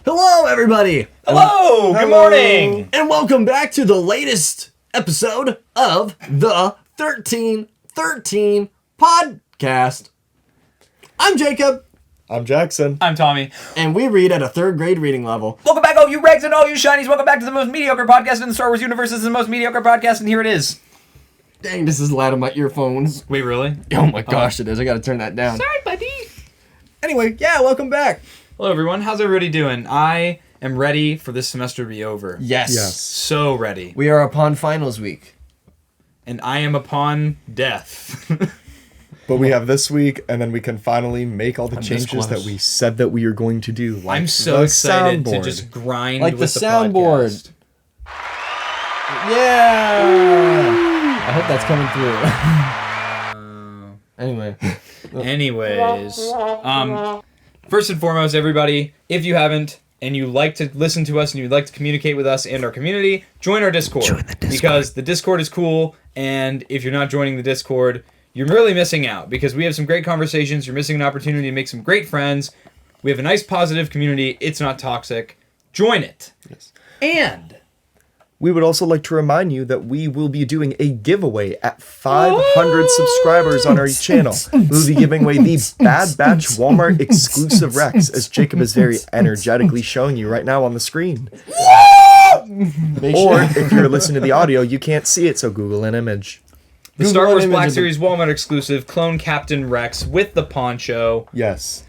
Hello, everybody! Hello! Good morning! And welcome back to the latest episode of the 1313 podcast. I'm Jacob. I'm Jackson. I'm Tommy. And we read at a 3rd grade reading level. Welcome back, all you Regs and all you Shinies. Welcome back to the most mediocre podcast in the Star Wars universe. This is the most mediocre podcast, and here it is. Dang, this is loud on my earphones. Wait, really? Oh my gosh, it is. I gotta turn that down. Sorry, buddy. Anyway, yeah, welcome back. Hello, everyone. How's everybody doing? I am ready for this semester to be over. Yes. So ready. We are upon finals week. And I am upon death. But we have this week, and then we can finally make all the I'm changes just that close. we said that we are going to do. Like I'm so the excited to soundboard. just grind Like with the the soundboard. podcast. Yeah! I hope that's coming through. Anyway. Anyways, first and foremost, everybody, if you haven't and you like to listen to us and you'd like to communicate with us and our community, join our Discord. Join the Discord. Because the Discord is cool, and if you're not joining the Discord, you're really missing out because we have some great conversations. You're missing an opportunity to make some great friends. We have a nice, positive community. It's not toxic. Join it. Yes. And We would also like to remind you that we will be doing a giveaway at 500 subscribers on our channel. We'll be giving away the Bad Batch Walmart exclusive Rex, as Jacob is very energetically showing you right now on the screen. Or if you're listening to the audio, you can't see it, so Google an image. the Google Star Wars an Black image of Series Walmart exclusive Clone Captain Rex with the poncho. Yes.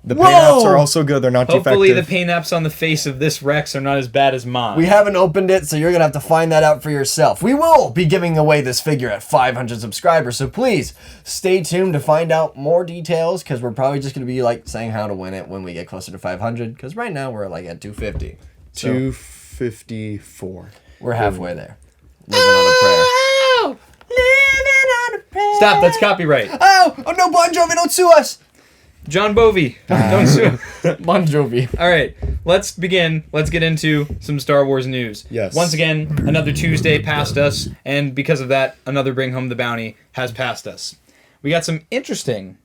The Whoa! paint apps are also good. They're not Hopefully the defective. paint apps on the face of this Rex are not as bad as mine. We haven't opened it, so you're going to have to find that out for yourself. We will be giving away this figure at 500 subscribers, so please stay tuned to find out more details, because we're probably just going to be like saying how to win it when we get closer to 500, because right now we're like at 250. So 254. we're halfway there. Living on a prayer. Living on a prayer. Stop, that's copyright. Oh no, Bon Jovi, don't sue us. John Bovey. Don't sue. Bon Jovi. All right, let's begin. Let's get into some Star Wars news. Yes. Once again, another Tuesday passed us, and because of that, another Bring Home the Bounty has passed us. We got some interesting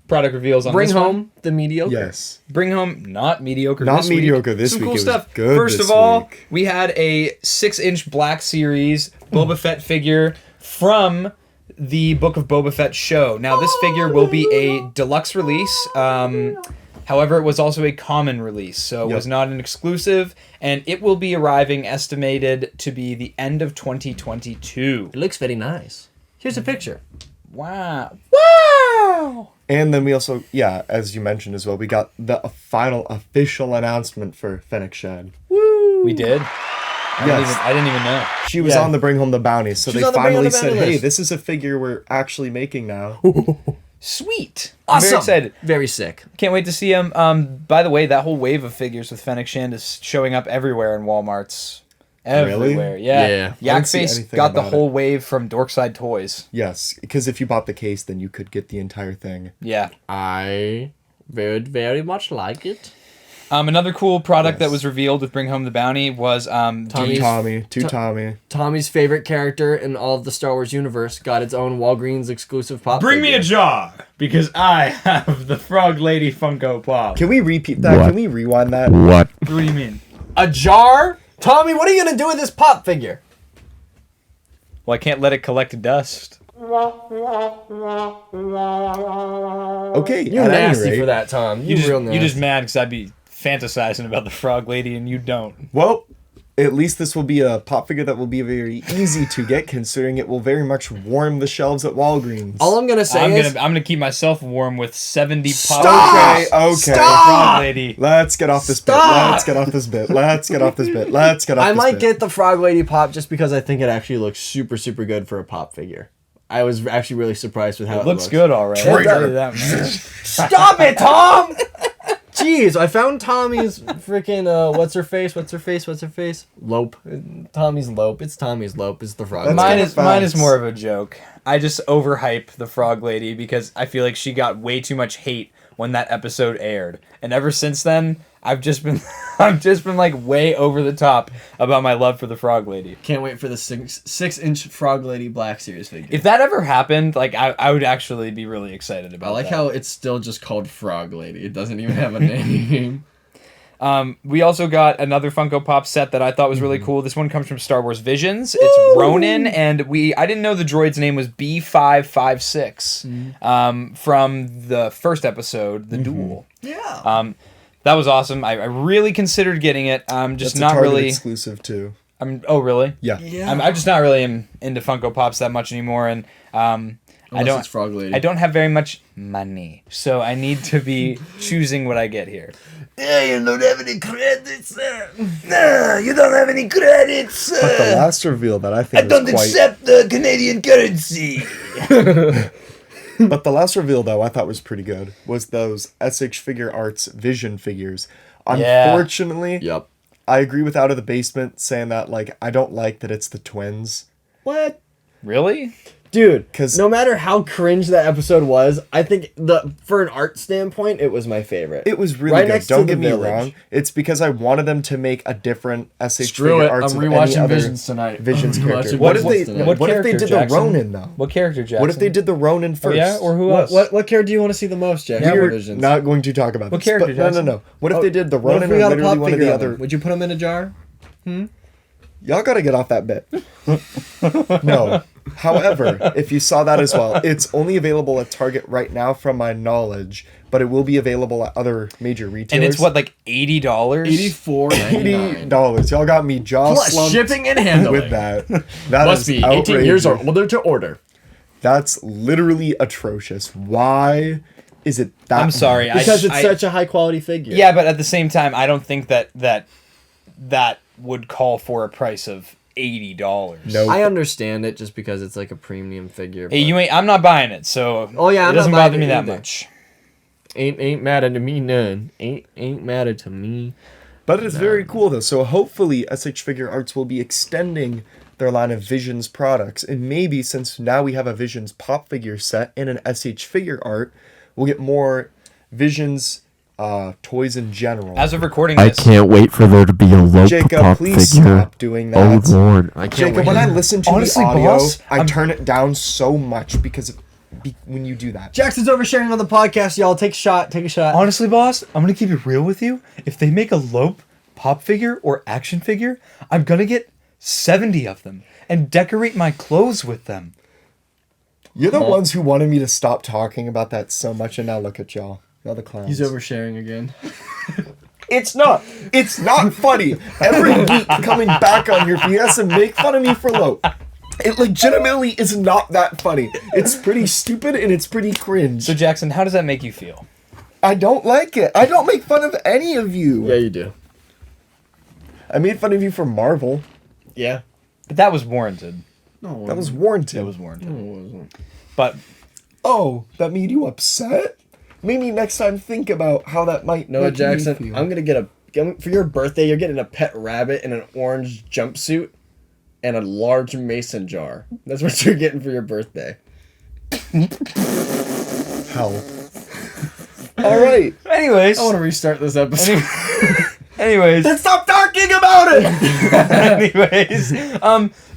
product reveals on Bring this home one. the mediocre. Yes. Bring home not mediocre. Not this mediocre week. this Some week. cool It was stuff. good First this of all, week. we had a 6-inch Black Series Boba Fett figure from the Book of Boba Fett show. Now, this figure will be a deluxe release. However, it was also a common release, so it was not an exclusive, and it will be arriving estimated to be the end of 2022. It looks very nice. Here's a picture. Wow. Wow! And then we also, as you mentioned as well, we got the final official announcement for Fennec Shand. We did? Yes. I didn't even know. She was Yeah. on the Bring Home the Bounty, so She's they on the Bring Home finally the said, Bounty hey, list. this is a figure we're actually making now. Sweet. I'm Awesome. very excited. Very sick. Can't wait to see him. By the way, that whole wave of figures with Fennec Shand is showing up everywhere in Walmarts. Everywhere. Really? Yeah. Yeah. I didn't see Yakface anything got the about whole wave from Dorkside Toys. Yes, because if you bought the case, then you could get the entire thing. Yeah. I would very much like it. Another cool product Yes. that was revealed with Bring Home the Bounty was Tommy's- Tommy. Tommy's favorite character in all of the Star Wars universe got its own Walgreens exclusive pop figure. jar, because I have the Frog Lady Funko Pop. Can we repeat that? Can we rewind that? What do you mean? A jar? Tommy, what are you going to do with this pop figure? Well, I can't let it collect dust. Okay, You're at any nasty rate- for that, Tom. You just, real nasty. you just mad because I'd be fantasizing about the Frog Lady and you don't. Well, at least this will be a pop figure that will be very easy to get, considering it will very much warm the shelves at Walgreens. All I'm going to say I'm is... gonna keep myself warm with 70 pop. Stop! Okay. Stop! Frog Lady. Let's get off this Stop! bit. Let's get off this bit. Let's get off this bit. Let's get off I this might bit. get the Frog Lady pop just because I think it actually looks super, super good for a pop figure. I was actually really surprised with how it Looks good, all right. Traitor. I'll tell you that much. Stop it, Tom! Jeez, I found Tommy's freaking, what's her face? Lope. Tommy's Lope. It's Tommy's Lope. It's the Frog That's Lady. kinda Mine is facts. more of a joke. I just overhype the Frog Lady because I feel like she got way too much hate when that episode aired. And ever since then, I've just been like way over the top about my love for the Frog Lady. Can't wait for the 6-inch Frog Lady Black Series figure. If that ever happened, like I would actually be really excited about I like that. how it's still just called Frog Lady. It doesn't even have a name. We also got another Funko Pop set that I thought was really cool. This one comes from Star Wars Visions. It's Ronin, and I didn't know the droid's name was B556 from the first episode, The Duel. Yeah. That was awesome. I really considered getting it. I'm just That's not a Target really exclusive too. Oh really? Yeah. I'm just not really into Funko Pops that much anymore, and Unless it's Frog Lady. I don't have very much money, so I need to be choosing what I get here. Yeah, you don't have any credits. No, you don't have any credits. But the last reveal that I think was quite... accept the Canadian currency. But the last reveal, though, I thought was pretty good, was those SH Figure Arts Vision figures. Yeah. Unfortunately, Yep. I agree with Out of the Basement saying that, like, I don't like that it's the twins. What? Really? Dude, 'Cause- no matter how cringe that episode was, I think for an art standpoint, it was my favorite. It was really Right good. next to Don't the get me village. wrong. It's because I wanted them to make a different SH Screw Figure it. Arts I'm of any rewatching other Visions tonight. Visions I'm character. rewatching What if Visions they? tonight. What if they character, did Jackson? the Ronin though? What character, Jackson? What if they did the Ronin first? Yeah, or who else? What character do you want to see the most, Jack? Yeah, for We're Visions? not going to talk about What this. character, But no. Jackson? What if they did the What if Ronin we or got a literally pop one of figure the of them? other? Would you put them in a jar? Y'all gotta get off that bit. No. However, if you saw that as well, it's only available at Target right now from my knowledge, but it will be available at other major retailers. And it's what, like $80? $84.99. $80. Y'all got me jaw Plus slumped shipping and handling. with that. That Must is be 18 years or outrageous. older to order. That's literally atrocious. Why is it that? I'm sorry. Because it's such a high quality figure. Yeah, but at the same time, I don't think that would call for a price of $80. No. I understand it just because it's like a premium figure. Hey, but I'm not buying it, so Oh, yeah, it I'm doesn't not buying bother me it that either. much. ain't matter to me none. Ain't matter to me. But it's very cool though. So hopefully SH Figure Arts will be extending their line of Visions products, and maybe since now we have a Visions pop figure set and an SH Figure Art, we'll get more Visions toys in general. As of recording I this, can't wait for there to be a low Jacob, pop please figure. stop doing Oh that. lord, I can't Jacob, wait. when I listen to Honestly, the audio, boss, I turn it down so much because when you do that. Jackson's oversharing on the podcast, y'all. Take a shot. Take a shot. honestly, boss, I'm gonna keep it real with you. If they make a Lope pop figure or action figure, I'm gonna get 70 of them and decorate my clothes with them. You're the ones who wanted me to stop talking about that so much, and now look at y'all. Y'all the clowns. He's oversharing again. It's not. It's not funny. Every week coming back on here for you guys to make fun of me for low. It legitimately is not that funny. It's pretty stupid and it's pretty cringe. So Jackson, how does that make you feel? I don't like it. I don't make fun of any of you. Yeah, you do. I made fun of you for Marvel. Yeah. But that was warranted. No, That was warranted. It was warranted. No, it wasn't. But Oh, that made you upset? Maybe next time think about how that might Noah make Jackson, me feel. I'm gonna get for your birthday. You're getting a pet rabbit in an orange jumpsuit and a large mason jar. That's what you're getting for your birthday. Hell. All right. anyways, I want to restart this episode. anyways, Then stop talking about it. anyways,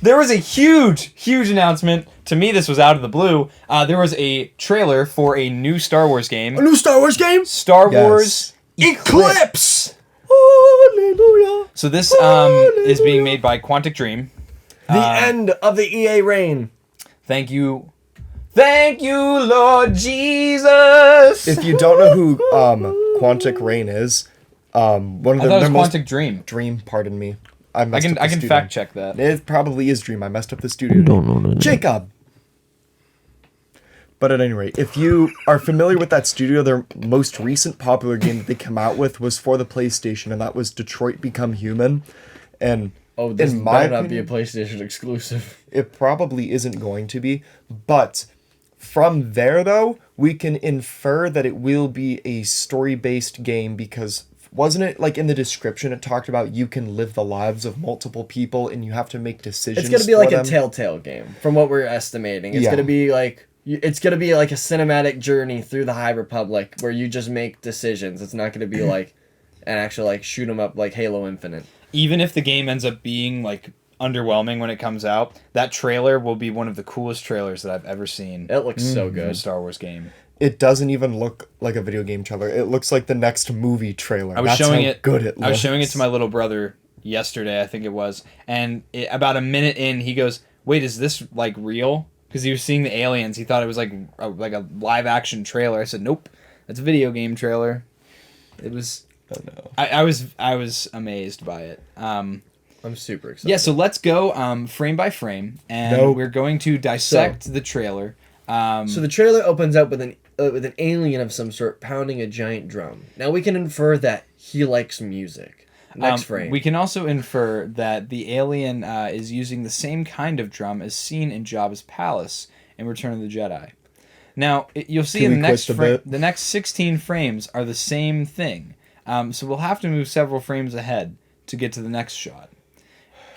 there was a huge announcement. To me, this was out of the blue. There was a trailer for a new Star Wars game. A new Star Wars game. Star Yes. Wars Eclipse. Hallelujah. So this is being made by Quantic Dream. The end of the EA reign. Thank you, Lord Jesus. If you don't know who Quantic Rain is, one of I thought it was their most Quantic Dream. Dream, pardon me. I I messed can up the studio. fact check that. It probably is Dream. I messed up the studio. don't know that. Jacob. But at any rate, if you are familiar with that studio, their most recent popular game that they come out with was for the PlayStation, and that was Detroit Become Human. And Oh, this in my might not be a opinion, PlayStation exclusive. it probably isn't going to be. But from there, though, we can infer that it will be a story-based game because wasn't it like in the description it talked about you can live the lives of multiple people and you have to make decisions. It's gonna be for like them? a Telltale game, from what we're estimating. It's Yeah. gonna be like a cinematic journey through the High Republic where you just make decisions. It's not gonna be like an actual like shoot 'em up like Halo Infinite. Even if the game ends up being like underwhelming when it comes out, that trailer will be one of the coolest trailers that I've ever seen It looks so for a good. Star Wars game. it doesn't even look like a video game trailer. It looks like the next movie trailer. I was That's showing how it. good it looks. I was showing it to my little brother yesterday, I think it was, and about a minute in, he goes, "Wait, is this like real?" Because he was seeing the aliens. He thought it was like a live action trailer. I said, "Nope, that's a video game trailer." It was. Oh, no. I was amazed by it. I'm super excited. Yeah, so let's go frame by frame, and we're going to dissect the trailer. So the trailer opens up with an alien of some sort pounding a giant drum. Now we can infer that he likes music. Next frame. We can also infer that the alien is using the same kind of drum as seen in Jabba's palace in Return of the Jedi. Now, you'll see in the next the next 16 frames are the same thing. So we'll have to move several frames ahead to get to the next shot.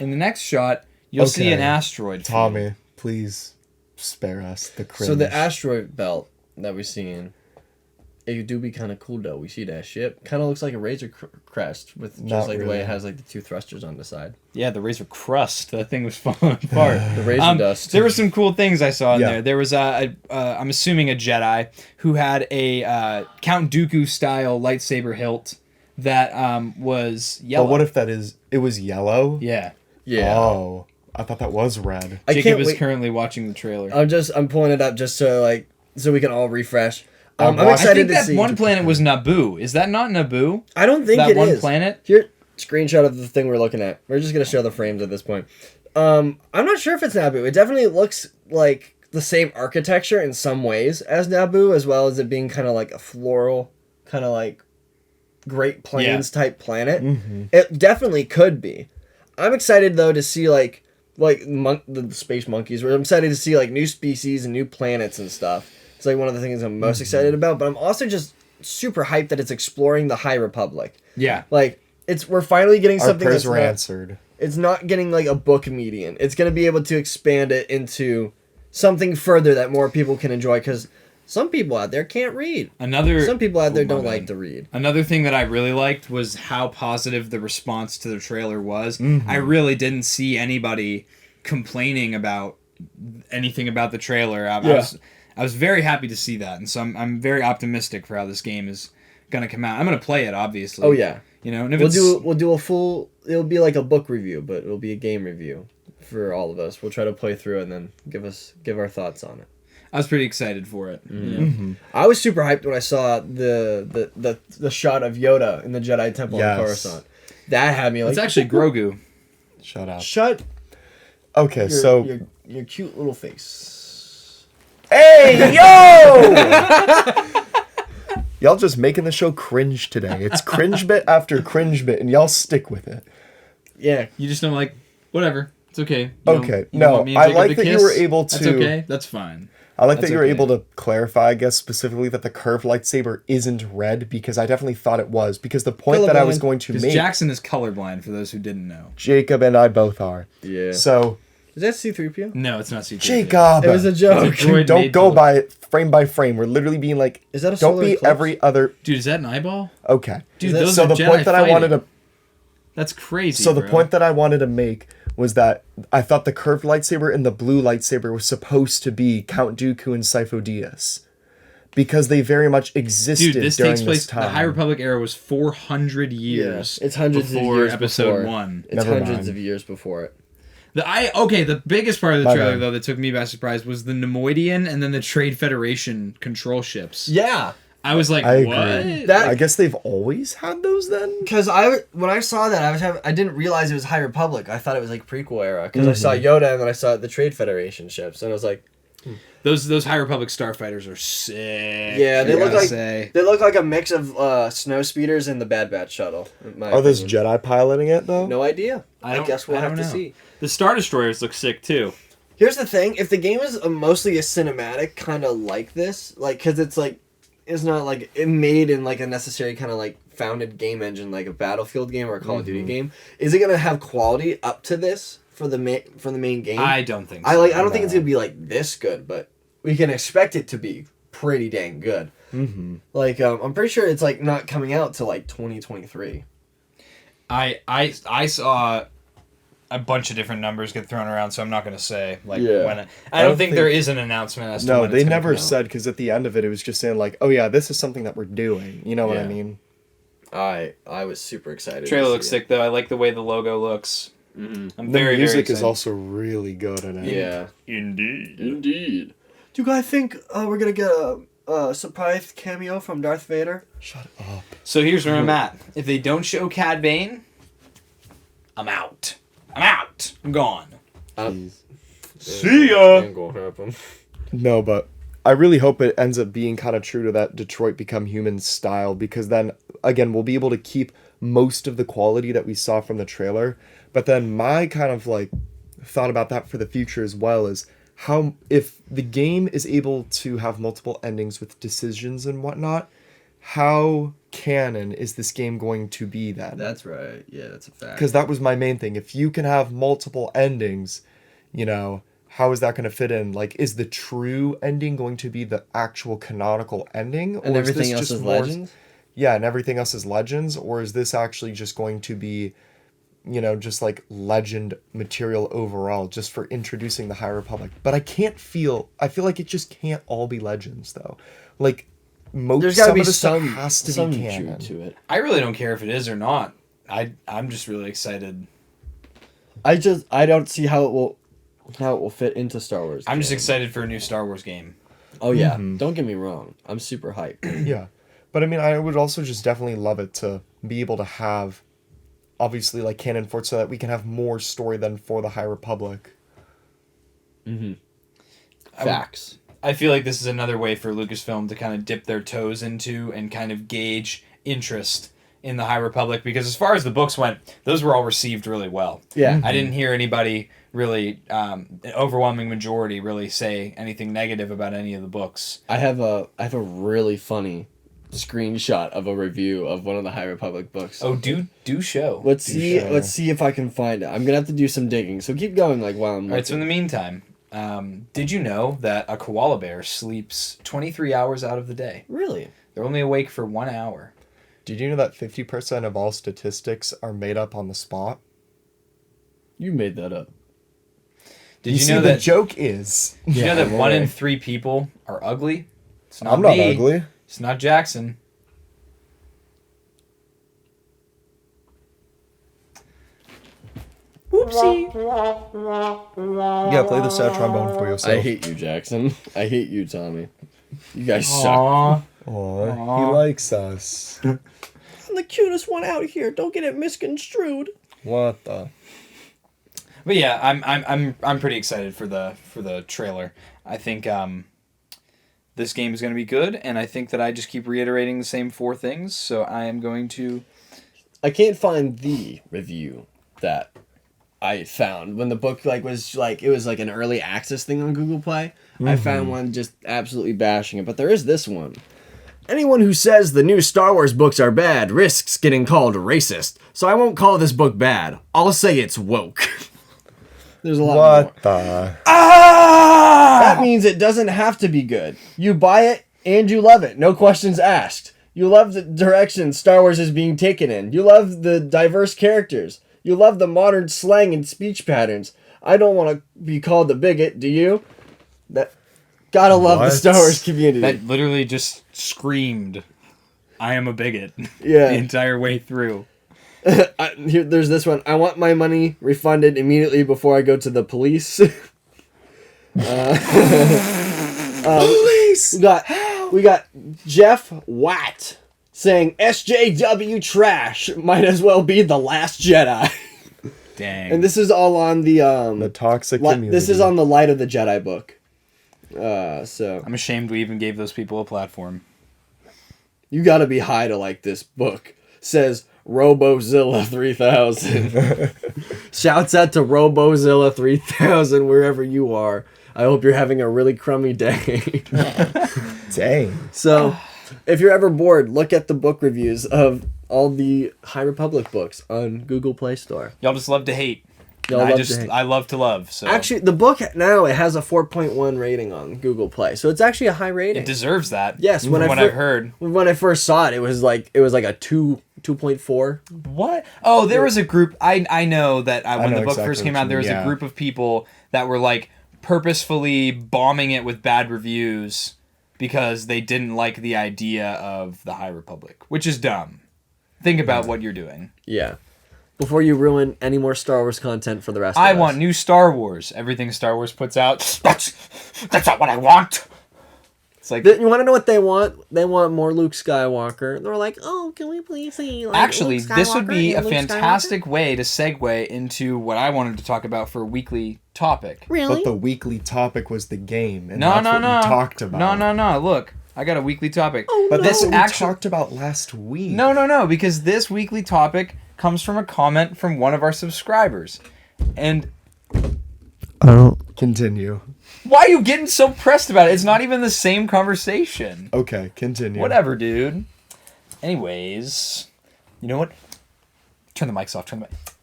In the next shot, you'll see an asteroid. Tommy, please spare us the cringe. So the asteroid belt that we're seeing, it do be kind of cool though. We see that ship. Kind of looks like a Razor Crest with just like the way it has like the two thrusters on the side. Yeah, the Razor Crust. That thing was falling apart. The Razor Dust. There were some cool things I saw in there. There was I'm assuming a Jedi who had a Count Dooku style lightsaber hilt that was yellow. But what if it was yellow? Yeah. Yeah. Oh, I thought that was red. Jacob is currently watching the trailer. I'm pulling it up just so we can all refresh. I'm excited excited to see. I think that one see. planet was Naboo. Is that not Naboo? I don't think that it one is. planet. Here, screenshot of the thing we're looking at. We're just gonna show the frames at this point. I'm not sure if it's Naboo. It definitely looks like the same architecture in some ways as Naboo, as well as it being kind of like a floral, kind of like Great Plains type planet. Mm-hmm. It definitely could be. I'm excited though to see like the space monkeys. I'm excited to see like new species and new planets and stuff. It's like one of the things I'm most excited about. But I'm also just super hyped that it's exploring the High Republic. Yeah, like we're finally getting Our something prayers that's were not, answered. It's not getting like a book median. It's gonna be able to expand it into something further that more people can enjoy because. Some people out there can't read. Some people out there don't like to read. Another thing that I really liked was how positive the response to the trailer was. Mm-hmm. I really didn't see anybody complaining about anything about the trailer. I was very happy to see that, and so I'm very optimistic for how this game is gonna come out. I'm gonna play it, obviously. Oh yeah, you know, and we'll do a full. It'll be like a book review, but it'll be a game review for all of us. We'll try to play through and then give our thoughts on it. I was pretty excited for it. Mm-hmm. I was super hyped when I saw the shot of Yoda in the Jedi Temple in Coruscant. That had me like. It's actually Grogu. Shut up. Okay, so your cute little face. Hey yo! Y'all just making the show cringe today. It's cringe bit after cringe bit, and y'all stick with it. Yeah, you just don't like whatever. It's okay. Okay, no, I like that you were able to. That's okay. That's fine. I like that you were able to clarify, I guess, specifically that the curved lightsaber isn't red, because I definitely thought it was. Because the point that I was going to make... Jackson is colorblind, for those who didn't know. Jacob and I both are. Yeah. So... Is that C-3PO? No, it's not C-3PO. Jacob! It was a joke. Don't go by it frame by frame. We're literally being like... Is that a Don't solar be eclipse? every other... Dude, is that an eyeball? Okay. Dude, those so are the Jedi point that fighting. I wanted to... That's crazy, So the point that I wanted to make was that I thought the curved lightsaber and the blue lightsaber were supposed to be Count Dooku and Sifo Dyas, because they very much existed Dude, this during takes place. this time. The High Republic era was 400 years. It's hundreds of years Episode before. 1. It's hundreds of years before it. The biggest part of the trailer though that took me by surprise was the Nemoidian and then the Trade Federation control ships. Yeah. I was like, I what? agree. I guess they've always had those then? Because when I saw that, I didn't realize it was High Republic. I thought it was like prequel era. Because I saw Yoda and then I saw the Trade Federation ships. And I was like... Those High Republic starfighters are sick. Yeah, they look like a mix of snow speeders and the Bad Batch shuttle. Are those Jedi piloting it though? No idea. I guess we'll have to see. The Star Destroyers look sick too. Here's the thing: if the game is mostly a cinematic kind of like this, like because it's not like it made in like a necessary kind of like founded game engine like a Battlefield game or a Call of Duty game, is it gonna have quality up to this for the main game? I don't think so. I don't think it's gonna be like this good, but we can expect it to be pretty dang good. Mm-hmm. Like I'm pretty sure it's like not coming out till like 2023. I saw a bunch of different numbers get thrown around, so I'm not going to say like Yeah. when. I don't think there is an announcement as to No, when they it's gonna never come out. said, because at the end of it, it was just saying like, oh yeah, this is something that we're doing. You know what I Yeah. mean? I was super excited. Trailer to looks see it. sick though. I like the way the logo looks. I'm The very music very is also really good in it. Yeah. indeed. Indeed. Do you guys think we're gonna get a surprise cameo from Darth Vader? Shut up. So here's where I'm at. If they don't show Cad Bane, I'm out. I'm gone. See ya. Ain't gonna happen. No, but I really hope it ends up being kind of true to that Detroit Become Human style, because then, again, we'll be able to keep most of the quality that we saw from the trailer. But then my kind of, like, thought about that for the future as well is how, if the game is able to have multiple endings with decisions and whatnot, how canon is this game going to be then? That's right. Yeah, that's a fact. Because that was my main thing. If you can have multiple endings, you know, how is that going to fit in? Like, is the true ending going to be the actual canonical ending? And or everything else just is more- legends? Yeah, and everything else is legends? Or is this actually just going to be, you know, just like legend material overall, just for introducing the High Republic? But I feel like it just can't all be legends, though. Like, There's got to some be of the stuff some has to some be truth canon. to it. I really don't care if it is or not. I'm just really excited. I don't see how it will fit into Star Wars. I'm just canon. excited for a new Star Wars game. Oh yeah, don't get me wrong. I'm super hyped. Yeah. But I mean, I would also just definitely love it to be able to have, obviously, like, canon for it so that we can have more story than for the High Republic. Facts. I feel like this is another way for Lucasfilm to kind of dip their toes into and kind of gauge interest in the High Republic, because as far as the books went, those were all received really well. Yeah. I didn't hear anybody really, an overwhelming majority really say anything negative about any of the books. I have a really funny screenshot of a review of one of the High Republic books. Oh, do show. Let's see. show. Let's see if I can find it. I'm gonna have to do some digging. So keep going, like while I'm. All right, so in the meantime, did you know that a koala bear sleeps 23 hours out of the day? Really? They're only awake for 1 hour. Did you know that 50% of all statistics are made up on the spot? You made that up. Did you see, know the that? joke is... Did you know that I'm 1 in aware. 3 people are ugly? It's not I'm not me. ugly. It's not Jackson. Whoopsie. Yeah, play the sad trombone for yourself. I hate you, Jackson. I hate you, Tommy. You guys suck. Aw. Aw, he likes us. I'm the cutest one out here. Don't get it misconstrued. What the... But yeah, I'm pretty excited for the trailer. I think this game is going to be good, and I think that I just keep reiterating the same 4 things. So I am going to. I can't find the review that I found when the book was an early access thing on Google Play. I found one just absolutely bashing it, but there is this one. Anyone who says the new Star Wars books are bad risks getting called racist. So I won't call this book bad. I'll say it's woke. There's a lot more. What the... That means it doesn't have to be good. You buy it and you love it. No questions asked. You love the direction Star Wars is being taken in. You love the diverse characters. You love the modern slang and speech patterns. I don't want to be called a bigot, do you? Gotta love the What? Star Wars community. That literally just screamed, "I am a bigot." Yeah. The entire way through. There's this one. I want my money refunded immediately before I go to the police. Police! We got Jeff Watt saying SJW trash might as well be The Last Jedi. Dang. And this is all on the The toxic community. this is on the Light of the Jedi book. So I'm ashamed we even gave those people a platform. you got to be high to like this book. Says Robozilla 3000. Shouts out to Robozilla 3000 wherever you are. I hope you're having a really crummy day. Dang. So, if you're ever bored, look at the book reviews of all the High Republic books on Google Play Store. Y'all just love to hate. Y'all And love to hate. I love to love. So Actually, the book now, it has a 4.1 rating on Google Play, so it's actually a high rating. it deserves that. Yes, I've heard. when I first saw it, it was like a 2.4. What? Oh, there was a group. I know that when know the book exactly first what came you out, there was mean, a yeah. group of people that were like purposefully bombing it with bad reviews because they didn't like the idea of the High Republic, which is dumb. Think about what you're doing. Yeah. Before you ruin any more Star Wars content for the rest of us. I want new Star Wars. Everything Star Wars puts out. That's not what I want. It's like You want to know what they want? They want more Luke Skywalker. They're like, oh, can we please see? Like, actually, Luke this would be Skywalker a and Luke fantastic way to segue into what I wanted to talk about for a weekly topic. Skywalker? Really? But the weekly topic was the game, and No, that's no, what no. we talked about. No. Look, I got a weekly topic. Oh, But no. that's what we actually talked about last week. No, because this weekly topic comes from a comment from one of our subscribers. And I don't continue. why are you getting so pressed about it? It's not even the same conversation. Okay, continue. Whatever, dude. Anyways, you know what? Turn the mics off.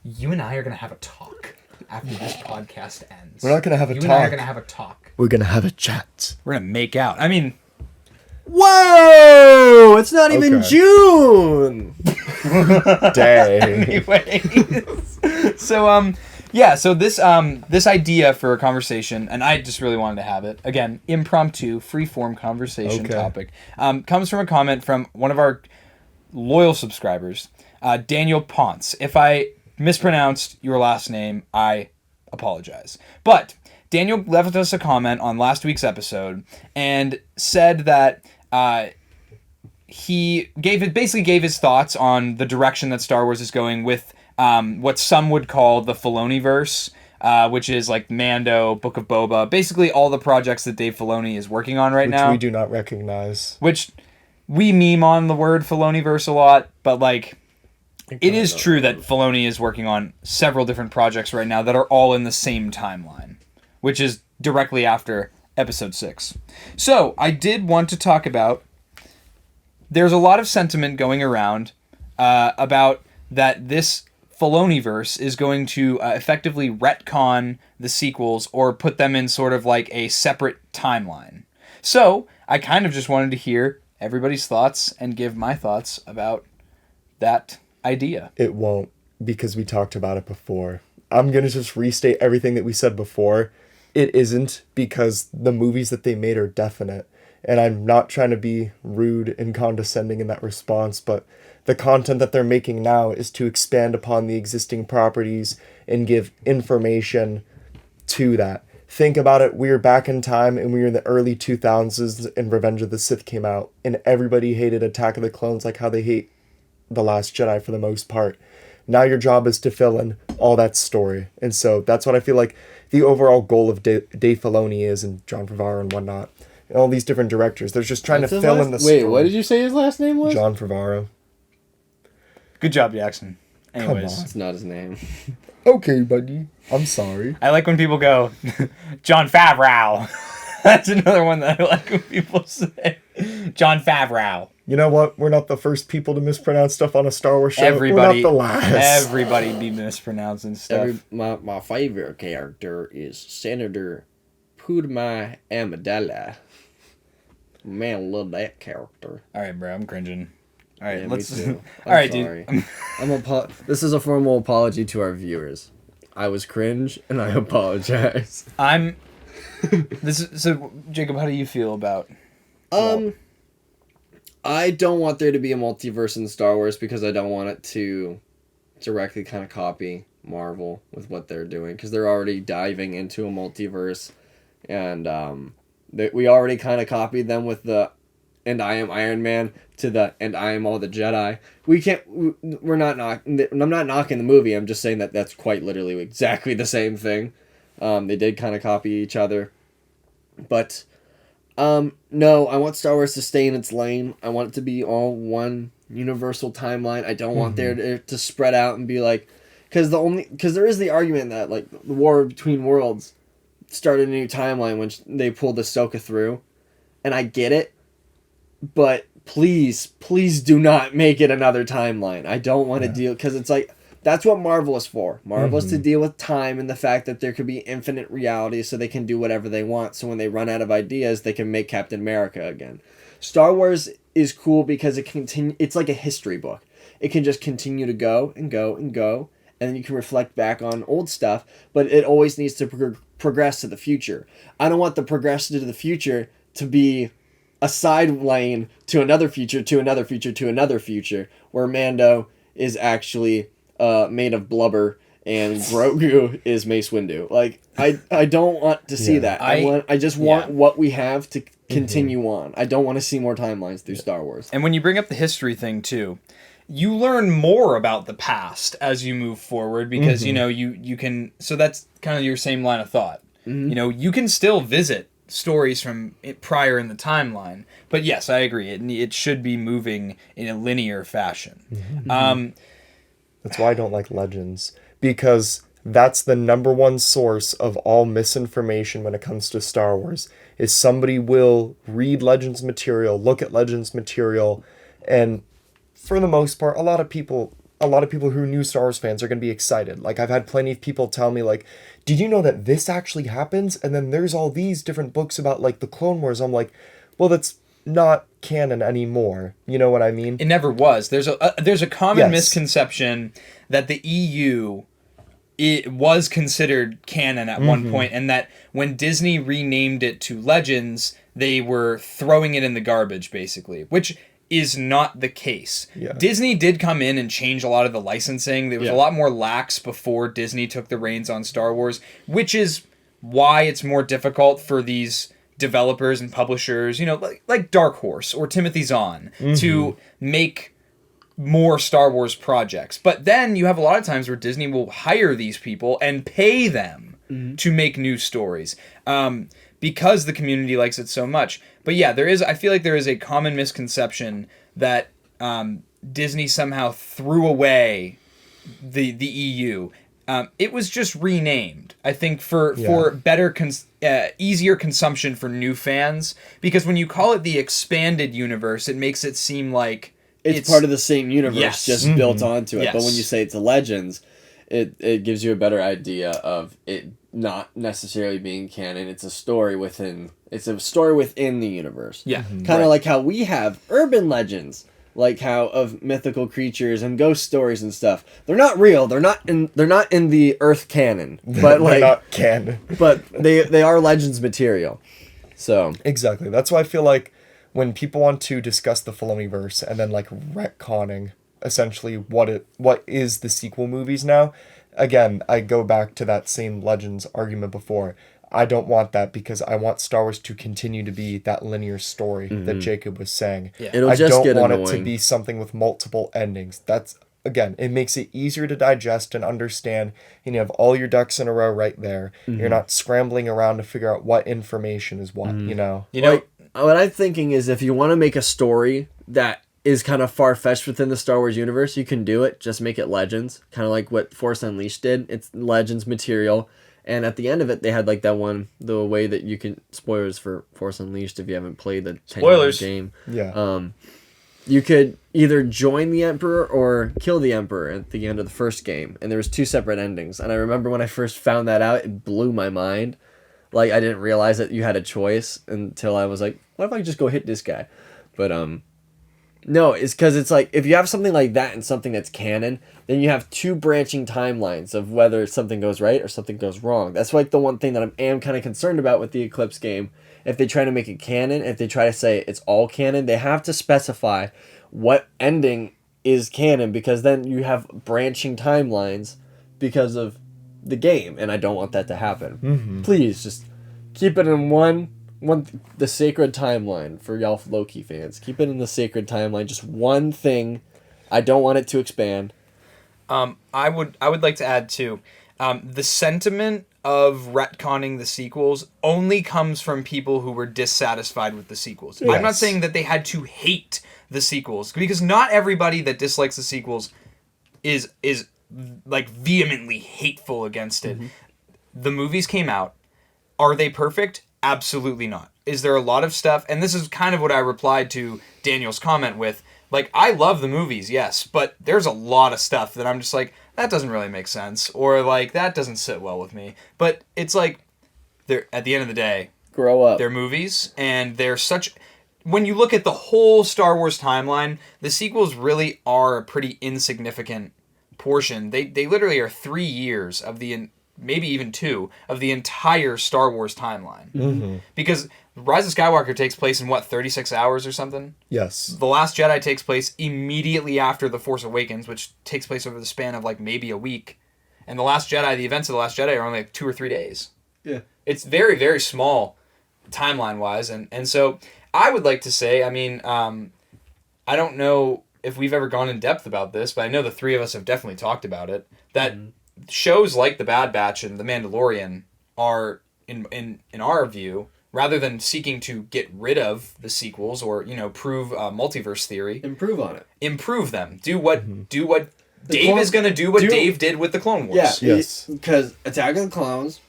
You and I are going to have a talk after this podcast ends. We're not gonna have a You and I are talk. going to have a talk. We're gonna have a chat. We're going to make out. I mean, Whoa! It's not even Okay. June! Dang. anyways. So this idea for a conversation, and I just really wanted to have it again, impromptu, freeform conversation Okay. topic, comes from a comment from one of our loyal subscribers, Daniel Ponce. If I mispronounced your last name, I apologize. But Daniel left us a comment on last week's episode and said that he basically gave his thoughts on the direction that Star Wars is going with what some would call the Filoniverse, which is like Mando, Book of Boba, basically all the projects that Dave Filoni is working on right Which now. we do not recognize. Which we meme on the word Filoniverse a lot, but like it is true that Filoni is working on several different projects right now that are all in the same timeline, which is directly after Episode 6. So I did want to talk about, there's a lot of sentiment going around about that this Filoniverse is going to effectively retcon the sequels or put them in sort of like a separate timeline. So I kind of just wanted to hear everybody's thoughts and give my thoughts about that idea. It won't, because we talked about it before. I'm gonna just restate everything that we said before. It isn't, because the movies that they made are definite. And I'm not trying to be rude and condescending in that response, but the content that they're making now is to expand upon the existing properties and give information to that. Think about it, we were back in time and we were in the early 2000s and Revenge of the Sith came out, and everybody hated Attack of the Clones like how they hate The Last Jedi for the most part. Now your job is to fill in all that story. And so that's what I feel like the overall goal of Dave Filoni is, and John Favreau and whatnot. And all these different directors. They're just trying to fill in the story. Wait, what did you say his last name was? John Favreau. Good job, Jackson. Anyways. on. That's not his name. Okay, buddy. I'm sorry. I like when people go, John Favreau. That's another one that I like when people say. John Favreau. You know what? We're not the first people to mispronounce stuff on a Star Wars show. Everybody, We're not the last. everybody be mispronouncing stuff. My favorite character is Senator Pudma Amidala. Man, I love that character. All right, bro, I'm cringing. All right, Yeah, let's. me too. All right, sorry. dude. This is a formal apology to our viewers. I was cringe, and I apologize. I'm. So Jacob, how do you feel about? I don't want there to be a multiverse in Star Wars because I don't want it to directly kind of copy Marvel with what they're doing, because they're already diving into a multiverse, and we already kind of copied them with the "and I am Iron Man" to the "and I am all the Jedi." We're not knocking. I'm not knocking the movie. I'm just saying that that's quite literally exactly the same thing. They did kind of copy each other, but no, I want Star Wars to stay in its lane. I want it to be all one universal timeline. I don't want there to spread out and be like, because there is the argument that like the War Between Worlds started a new timeline when they pulled Ahsoka through, and I get it, but please do not make it another timeline. I don't want to deal, because it's like That's what Marvel is for. Marvel is to deal with time and the fact that there could be infinite realities so they can do whatever they want. So when they run out of ideas, they can make Captain America again. Star Wars is cool because it's like a history book. It can just continue to go and go and go, and then you can reflect back on old stuff, but it always needs to progress to the future. I don't want the progression to the future to be a side lane to another future, to another future, to another future, where Mando is actually made of blubber and Grogu is Mace Windu. Like, I don't want to see that. I just want what we have to continue on. I don't want to see more timelines through Star Wars. And when you bring up the history thing too, you learn more about the past as you move forward because you know you can. So that's kind of your same line of thought. You know, you can still visit stories from prior in the timeline, but yes, I agree. It should be moving in a linear fashion. That's why I don't like Legends, because that's the number one source of all misinformation when it comes to Star Wars. Is somebody will read Legends material, look at Legends material, and for the most part, a lot of people who are new Star Wars fans are going to be excited. Like, I've had plenty of people tell me, like, did you know that this actually happens? And then there's all these different books about, like, the Clone Wars. I'm like, well, that's not canon anymore. You know what I mean? It never was. There's a common misconception that the EU it was considered canon at one point, and that when Disney renamed it to Legends, they were throwing it in the garbage, basically, which is not the case. Yeah. Disney did come in and change a lot of the licensing. There was a lot more lax before Disney took the reins on Star Wars, which is why it's more difficult for these developers and publishers, you know, like Dark Horse or Timothy Zahn, to make more Star Wars projects. But then you have a lot of times where Disney will hire these people and pay them to make new stories. Because the community likes it so much. But yeah, I feel like there is a common misconception that Disney somehow threw away the EU. It was just renamed, I think, for better, easier consumption for new fans. Because when you call it the expanded universe, it makes it seem like it's part of the same universe, just built onto it. Yes. But when you say it's a Legends, it gives you a better idea of it not necessarily being canon. It's a story within the universe. Yeah. Kind of like how we have urban legends, like how of mythical creatures and ghost stories and stuff. They're not real. They're not in the Earth canon. But like, they're not canon. But they are Legends material. So exactly. That's why I feel like when people want to discuss the Filoniverse and then like retconning essentially what is the sequel movies now, again, I go back to that same Legends argument before. I don't want that because I want Star Wars to continue to be that linear story that Jacob was saying. Yeah. I don't want it to be something with multiple endings. That's, again, it makes it easier to digest and understand, and you have all your ducks in a row right there. You're not scrambling around to figure out what information is what, you know? You know, what I'm thinking is if you want to make a story that is kind of far-fetched within the Star Wars universe, you can do it. Just make it Legends. Kind of like what Force Unleashed did. It's Legends material. And at the end of it, they had like that one, the way that you can... Spoilers for Force Unleashed if you haven't played the 10 game. Yeah. You could either join the Emperor or kill the Emperor at the end of the first game. And there was 2 separate endings. And I remember when I first found that out, it blew my mind. Like, I didn't realize that you had a choice until I was like, what if I just go hit this guy? But, no, it's because it's like, if you have something like that and something that's canon, then you have 2 branching timelines of whether something goes right or something goes wrong. That's like the one thing that I am kind of concerned about with the Eclipse game. If they try to make it canon, if they try to say it's all canon, they have to specify what ending is canon, because then you have branching timelines because of the game, and I don't want that to happen. Please, just keep it in the sacred timeline for y'all Loki fans. Keep it in the sacred timeline. Just one thing. I don't want it to expand. I would like to add too, the sentiment of retconning the sequels only comes from people who were dissatisfied with the sequels. Yes. I'm not saying that they had to hate the sequels, because not everybody that dislikes the sequels is like vehemently hateful against it. The movies came out. Are they perfect? Absolutely not. Is there a lot of stuff? And this is kind of what I replied to Daniel's comment with. Like, I love the movies, yes, but there's a lot of stuff that I'm just like, that doesn't really make sense, or like that doesn't sit well with me. But it's like they're at the end of the day, Grow up. they're movies, and they're such. When you look at the whole Star Wars timeline, the sequels really are a pretty insignificant portion. They literally are 3 years of maybe even 2 of the entire Star Wars timeline. Mm-hmm. Because Rise of Skywalker takes place in 36 hours or something? Yes. The Last Jedi takes place immediately after The Force Awakens, which takes place over the span of like maybe a week. And The Last Jedi, the events of The Last Jedi are only like 2 or 3 days. Yeah. It's very, very small timeline-wise. And so I would like to say, I mean, I don't know if we've ever gone in depth about this, but I know the 3 of us have definitely talked about it, that shows like The Bad Batch and The Mandalorian are, in our view, rather than seeking to get rid of the sequels or, prove multiverse theory, Improve on it. improve them. Do what Dave Clone- is going to do what Dave did with the Clone Wars. Yeah. Yes. Because Attack of the Clones,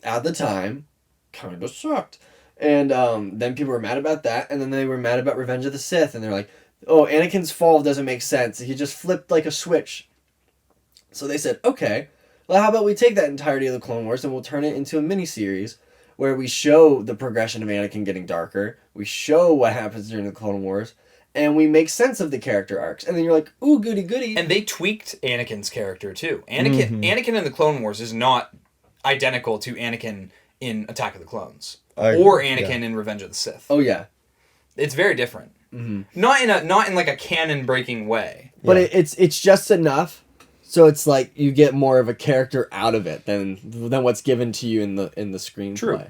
at the time, kind of sucked. And then people were mad about that, and then they were mad about Revenge of the Sith, and they're like, oh, Anakin's fall doesn't make sense. He just flipped like a switch. So they said, okay, well, how about we take that entirety of the Clone Wars and we'll turn it into a miniseries where we show the progression of Anakin getting darker, we show what happens during the Clone Wars, and we make sense of the character arcs. And then you're like, ooh, goody goody. And they tweaked Anakin's character too. Anakin in the Clone Wars is not identical to Anakin in Attack of the Clones or Anakin in Revenge of the Sith. Oh yeah, it's very different. Mm-hmm. Not in like a canon breaking way. But it's just enough, so it's like you get more of a character out of it than what's given to you in the screenplay. True.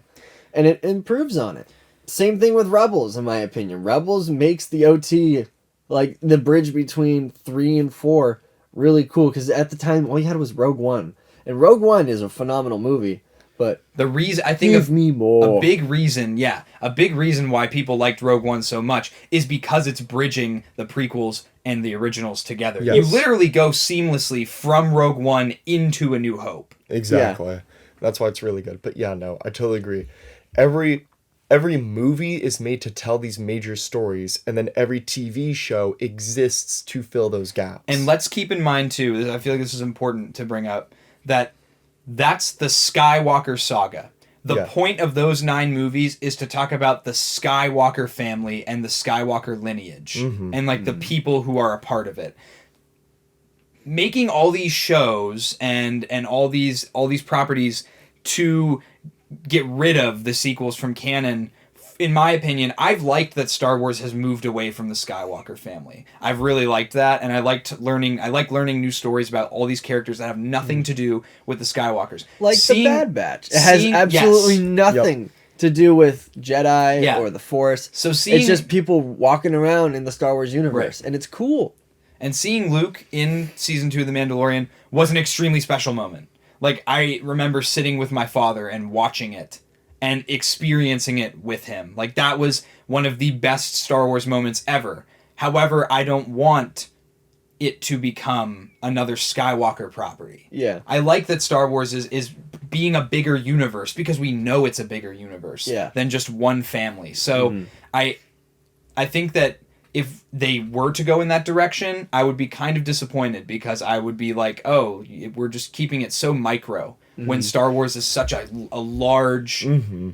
And it improves on it. Same thing with Rebels, in my opinion. Rebels makes the OT, like the bridge between 3 and 4, really cool. Because at the time, all you had was Rogue One, and Rogue One is a phenomenal movie. But the reason I think give me more. a big reason why people liked Rogue One so much is because it's bridging the prequels and the originals together. Yes. You literally go seamlessly from Rogue One into A New Hope. Exactly. Yeah. That's why it's really good. But yeah, no, I totally agree. Every movie is made to tell these major stories, and then every TV show exists to fill those gaps. And let's keep in mind too, I feel like this is important to bring up, that's the Skywalker saga. The point of those 9 movies is to talk about the Skywalker family and the Skywalker lineage and like the people who are a part of it. Making all these shows and all these properties to get rid of the sequels from canon, in my opinion, I've liked that Star Wars has moved away from the Skywalker family. I've really liked that, and I like learning new stories about all these characters that have nothing to do with the Skywalkers. Like the Bad Batch. It has absolutely nothing to do with Jedi or the Force. So it's just people walking around in the Star Wars universe, and it's cool. And seeing Luke in Season 2 of The Mandalorian was an extremely special moment. Like, I remember sitting with my father and watching it and experiencing it with him. Like, that was one of the best Star Wars moments ever. However, I don't want it to become another Skywalker property. Yeah. I like that Star Wars is being a bigger universe because we know it's a bigger universe than just one family. So I think that if they were to go in that direction, I would be kind of disappointed because I would be like, oh, we're just keeping it so micro when Star Wars is such a large universe,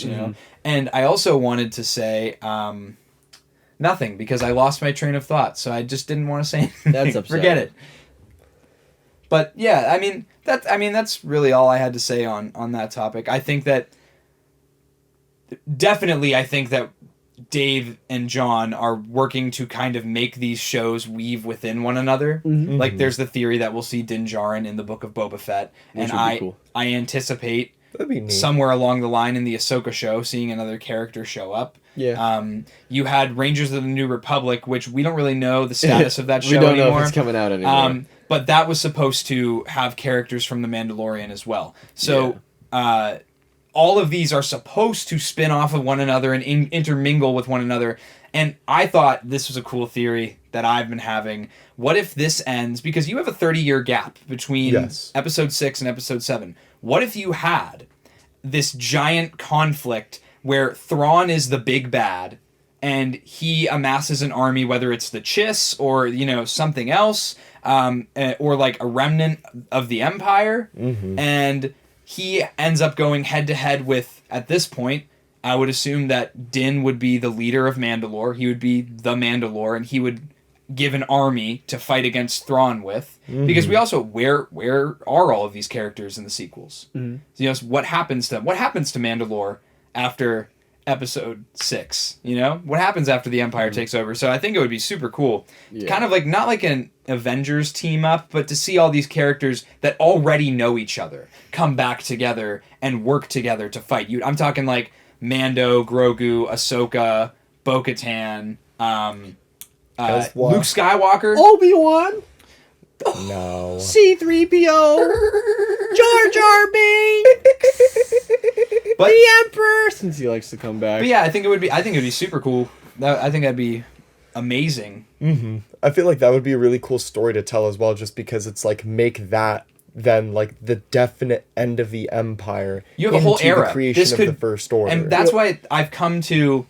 you know? And I also wanted to say nothing because I lost my train of thought, so I just didn't want to say anything. That's upsetting. Forget it. But yeah, I mean that's really all I had to say on that topic. I think that Dave and John are working to kind of make these shows weave within one another. Like there's the theory that we'll see Din Djarin in the Book of Boba Fett, and I anticipate somewhere along the line in the Ahsoka show seeing another character show up. Yeah. You had Rangers of the New Republic, which we don't really know the status of that show anymore. We don't know if it's coming out anymore. But that was supposed to have characters from The Mandalorian as well. So all of these are supposed to spin off of one another and intermingle with one another. And I thought this was a cool theory that I've been having. What if this ends? Because you have a 30-year gap between Episode 6 and Episode 7. What if you had this giant conflict where Thrawn is the big bad, and he amasses an army, whether it's the Chiss or, you know, something else, or like a remnant of the Empire. And he ends up going head to head with, at this point, I would assume that Din would be the leader of Mandalore. He would be the Mandalore, and he would give an army to fight against Thrawn with. Because we also, where are all of these characters in the sequels? You know, what happens to Mandalore after episode 6? You know, what happens after the Empire takes over? So I think it would be super cool, kind of like, not like an Avengers team up, but to see all these characters that already know each other come back together and work together to fight. I'm talking like Mando, Grogu, Ahsoka, Bo-Katan, Luke Skywalker, Obi-Wan, No. C-3PO, Jar Jar Binks, but the Emperor, since he likes to come back. But yeah, I think it would be super cool. I think that'd be amazing. I feel like that would be a really cool story to tell as well, just because it's like, make that then like the definite end of the Empire. You have a whole era. The creation of the First Order. And that's why I've come to...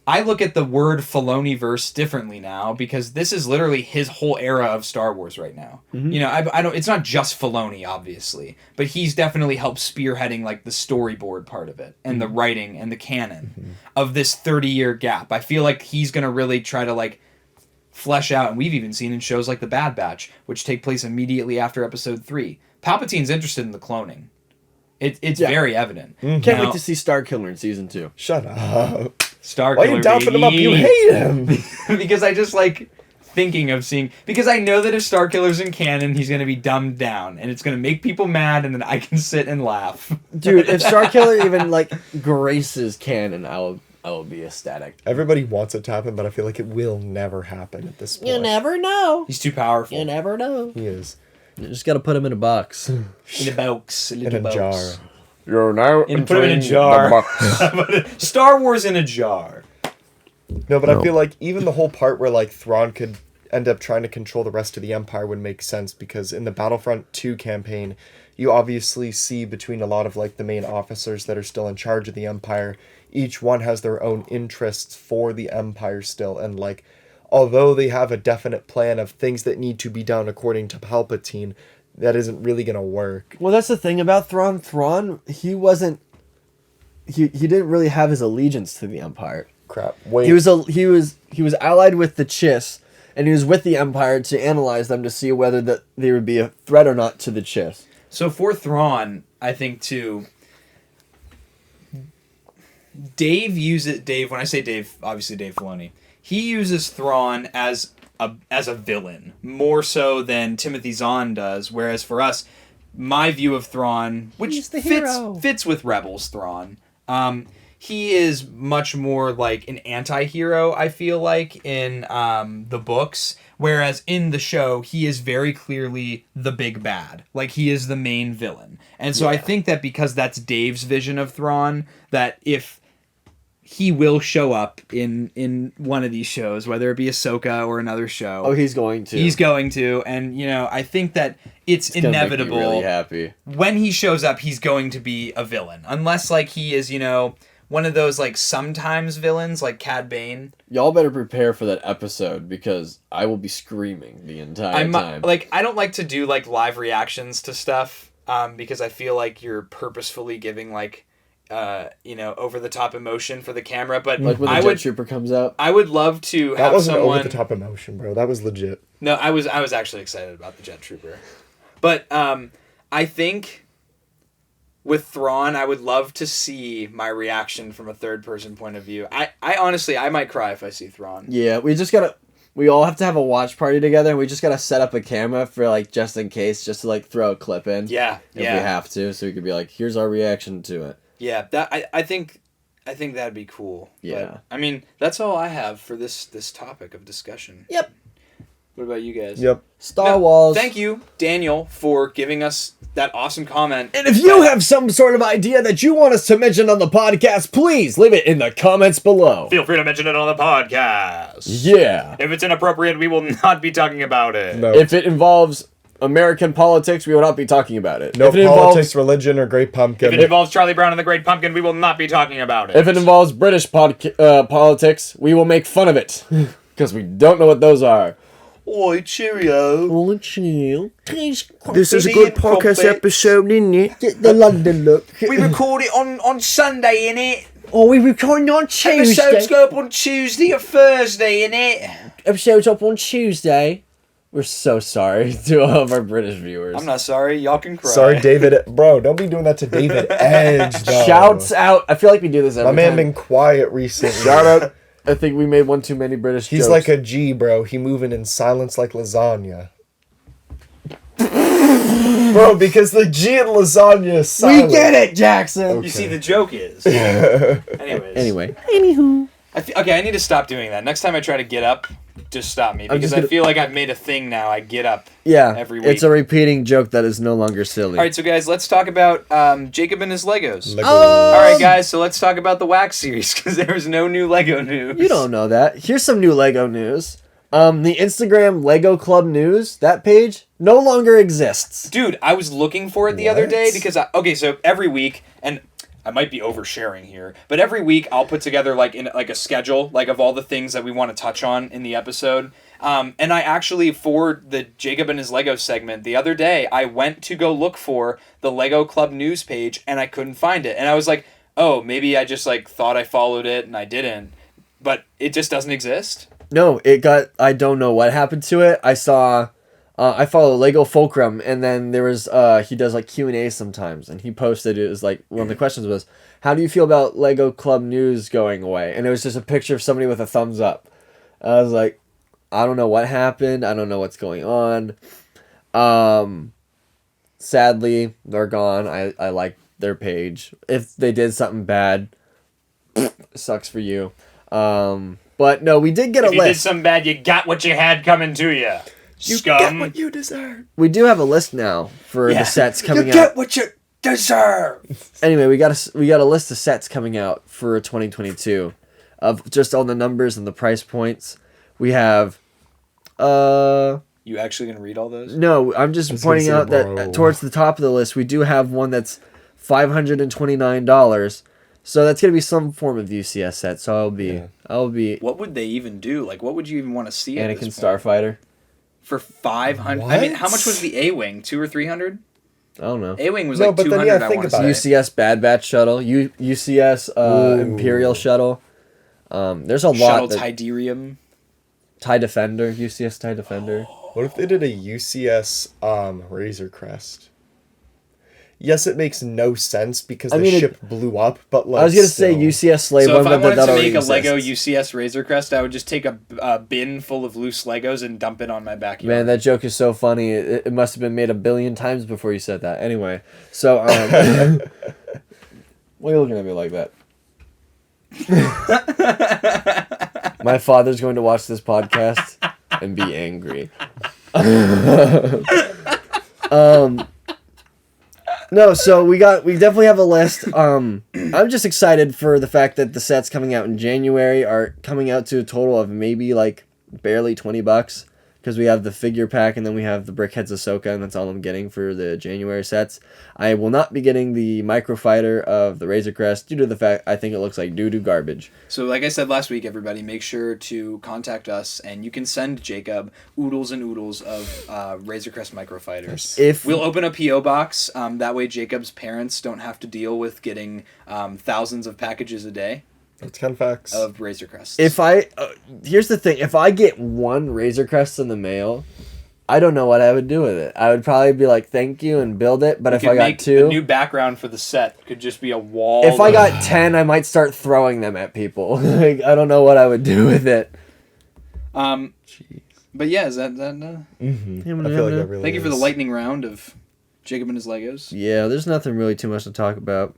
I look at the word Filoniverse differently now, because this is literally his whole era of Star Wars right now. You know, I don't. It's not just Filoni, obviously, but he's definitely helped spearheading like the storyboard part of it, and the writing and the canon of this 30-year gap. I feel like he's gonna really try to like flesh out, and we've even seen in shows like The Bad Batch, which take place immediately after Episode 3. Palpatine's interested in the cloning. It's very evident. Can't wait to see Starkiller in season 2. Shut up. Starkiller, Why are you doubting him up? You hate him. Because I just like thinking of seeing... Because I know that if Starkiller's in canon, he's going to be dumbed down. And it's going to make people mad, and then I can sit and laugh. Dude, if Starkiller even, like, graces canon, I will be ecstatic. Everybody wants it to happen, but I feel like it will never happen at this point. You never know. He's too powerful. You never know. He is. You just got to put him in a box. In a box. In a jar. You're now And put him in a jar. Star Wars in a jar. No, but I feel like even the whole part where like Thrawn could end up trying to control the rest of the Empire would make sense, because in the Battlefront 2 campaign, you obviously see between a lot of like the main officers that are still in charge of the Empire, each one has their own interests for the Empire still, and like although they have a definite plan of things that need to be done according to Palpatine, that isn't really gonna work. Well, that's the thing about Thrawn. Thrawn, he wasn't... He didn't really have his allegiance to the Empire. Crap. Wait. He was allied with the Chiss, and he was with the Empire to analyze them to see whether that they would be a threat or not to the Chiss. So for Thrawn, I think too... Dave, when I say Dave, obviously Dave Filoni, he uses Thrawn as a villain, more so than Timothy Zahn does, whereas for us, my view of Thrawn, which fits with Rebels Thrawn, he is much more like an anti-hero, I feel like, in the books, whereas in the show, he is very clearly the big bad. Like, he is the main villain. And so I think that because that's Dave's vision of Thrawn, that if he will show up in one of these shows, whether it be Ahsoka or another show. Oh, he's going to. He's going to, and you know, I think that it's inevitable. Make me really happy. When he shows up, he's going to be a villain, unless like he is, you know, one of those like sometimes villains, like Cad Bane. Y'all better prepare for that episode, because I will be screaming the entire time. Like, I don't like to do like live reactions to stuff, because I feel like you're purposefully giving like, you know, over the top emotion for the camera, but like when the Jet Trooper comes out. I would love to that have wasn't someone... over the top emotion, bro. That was legit. No, I was actually excited about the Jet Trooper, but I think with Thrawn, I would love to see my reaction from a third person point of view. I honestly, I might cry if I see Thrawn. Yeah, we all have to have a watch party together, and we just gotta set up a camera for like just in case, just to like throw a clip in. Yeah, if we have to, so we could be like, here's our reaction to it. Yeah, that I think that'd be cool. Yeah. But, I mean, that's all I have for this topic of discussion. Yep. What about you guys? Yep. Star Wars. Thank you, Daniel, for giving us that awesome comment. And if you have some sort of idea that you want us to mention on the podcast, please leave it in the comments below. Feel free to mention it on the podcast. Yeah. If it's inappropriate, we will not be talking about it. No. If it involves American politics, we will not be talking about it. No if it politics, religion, or Great Pumpkin. If it involves Charlie Brown and the Great Pumpkin, we will not be talking about it. If it involves British politics, we will make fun of it. Because we don't know what those are. Oi, cheerio. Oh, chill. This is a good podcast episode, isn't it? Get the London look. We record it on Sunday, innit? Oh, we recording on Tuesday. Episodes go up on Tuesday or Thursday, innit? Episodes up on Tuesday. We're so sorry to all of our British viewers. I'm not sorry. Y'all can cry. Sorry, David. Bro, don't be doing that to David Edge, though. Shouts out. I feel like we do this every My man time. been quiet recently. Shout out. I think we made one too many British He's jokes. like a G, bro. He moving in silence like lasagna. Bro, because the G in lasagna is silent. We get it, Jackson. You see, the joke is. Anyways. Anyway. Anywho. Okay, I need to stop doing that. Next time I try to get up, just stop me. Because I feel like I've made a thing now. I get up every week. It's a repeating joke that is no longer silly. All right, so guys, let's talk about Jacob and his Legos. Lego. All right, guys, so let's talk about the Wack series because there's no new Lego news. You don't know that. Here's some new Lego news. The Instagram Lego Club News, that page, no longer exists. Dude, I was looking for it the other day because so every week, and I might be oversharing here, but every week I'll put together like a schedule like of all the things that we want to touch on in the episode. And I actually, for the Jacob and his Lego segment the other day, I went to go look for the Lego Club News page and I couldn't find it. And I was like, oh, maybe I just like thought I followed it and I didn't, but it just doesn't exist. No, I don't know what happened to it. I saw, I follow Lego Fulcrum, and then there was, he does like Q&A sometimes, and he posted, it was like, one of the questions was, how do you feel about Lego Club News going away? And it was just a picture of somebody with a thumbs up. I was like, I don't know what happened, I don't know what's going on. Sadly, they're gone. I like their page. If they did something bad, sucks for you. But no, we did get a If you list. did something bad, you got what you had coming to you. You Scum. get what you deserve. We do have a list now for the sets coming out. what you deserve. Anyway, we got a list of sets coming out for 2022 of just all the numbers and the price points. We have You actually gonna read all those? no, I'm just It's pointing gonna out say that bro. towards the top of the list we do have one that's $529. So that's gonna be some form of UCS set. So I'll be What would they even do? Like, what would you even want to see? At Anakin this point? Starfighter. For 500. I mean, What? how much was the A-wing? 200 or 300? I don't know. A-wing was No, like but then 200. you I gotta think want to about say. it. UCS Bad Batch shuttle, UCS Imperial shuttle. There's a lot. Shuttle that, Tiderium. TIE Defender, UCS TIE Defender. What if they did a UCS Razor Crest? Yes, it makes no sense because I the mean, ship blew up, but like I was gonna say still. UCS Slave So One, if I but wanted that to already make a Lego exists. UCS Razor Crest, I would just take a bin full of loose Legos and dump it on my backyard. Man, that joke is so funny. It must have been made a billion times before you said that. Anyway, so why are you looking at me like that? My father's going to watch this podcast and be angry. No, so we definitely have a list. I'm just excited for the fact that the sets coming out in January are coming out to a total of maybe like barely $20 because we have the figure pack and then we have the Brickheads Ahsoka, and that's all I'm getting for the January sets. I will not be getting the Microfighter of the Razor Crest due to the fact I think it looks like doo-doo garbage. So like I said last week, everybody, make sure to contact us, and you can send Jacob oodles and oodles of Razor Crest Microfighters. If We'll open a P.O. box. That way Jacob's parents don't have to deal with getting thousands of packages a day That's kind of facts. of Razor Crests. If I here's the thing, if I get one Razor Crest in the mail, I don't know what I would do with it. I would probably be like, thank you, and build it. But You if could I got make two, a new background for the set could just be a wall. if I of- got 10, I might start throwing them at people. Like, I don't know what I would do with it. But yeah, is that I feel like that really thank you for the is. lightning round of Jacob and his Legos. Yeah, there's nothing really too much to talk about.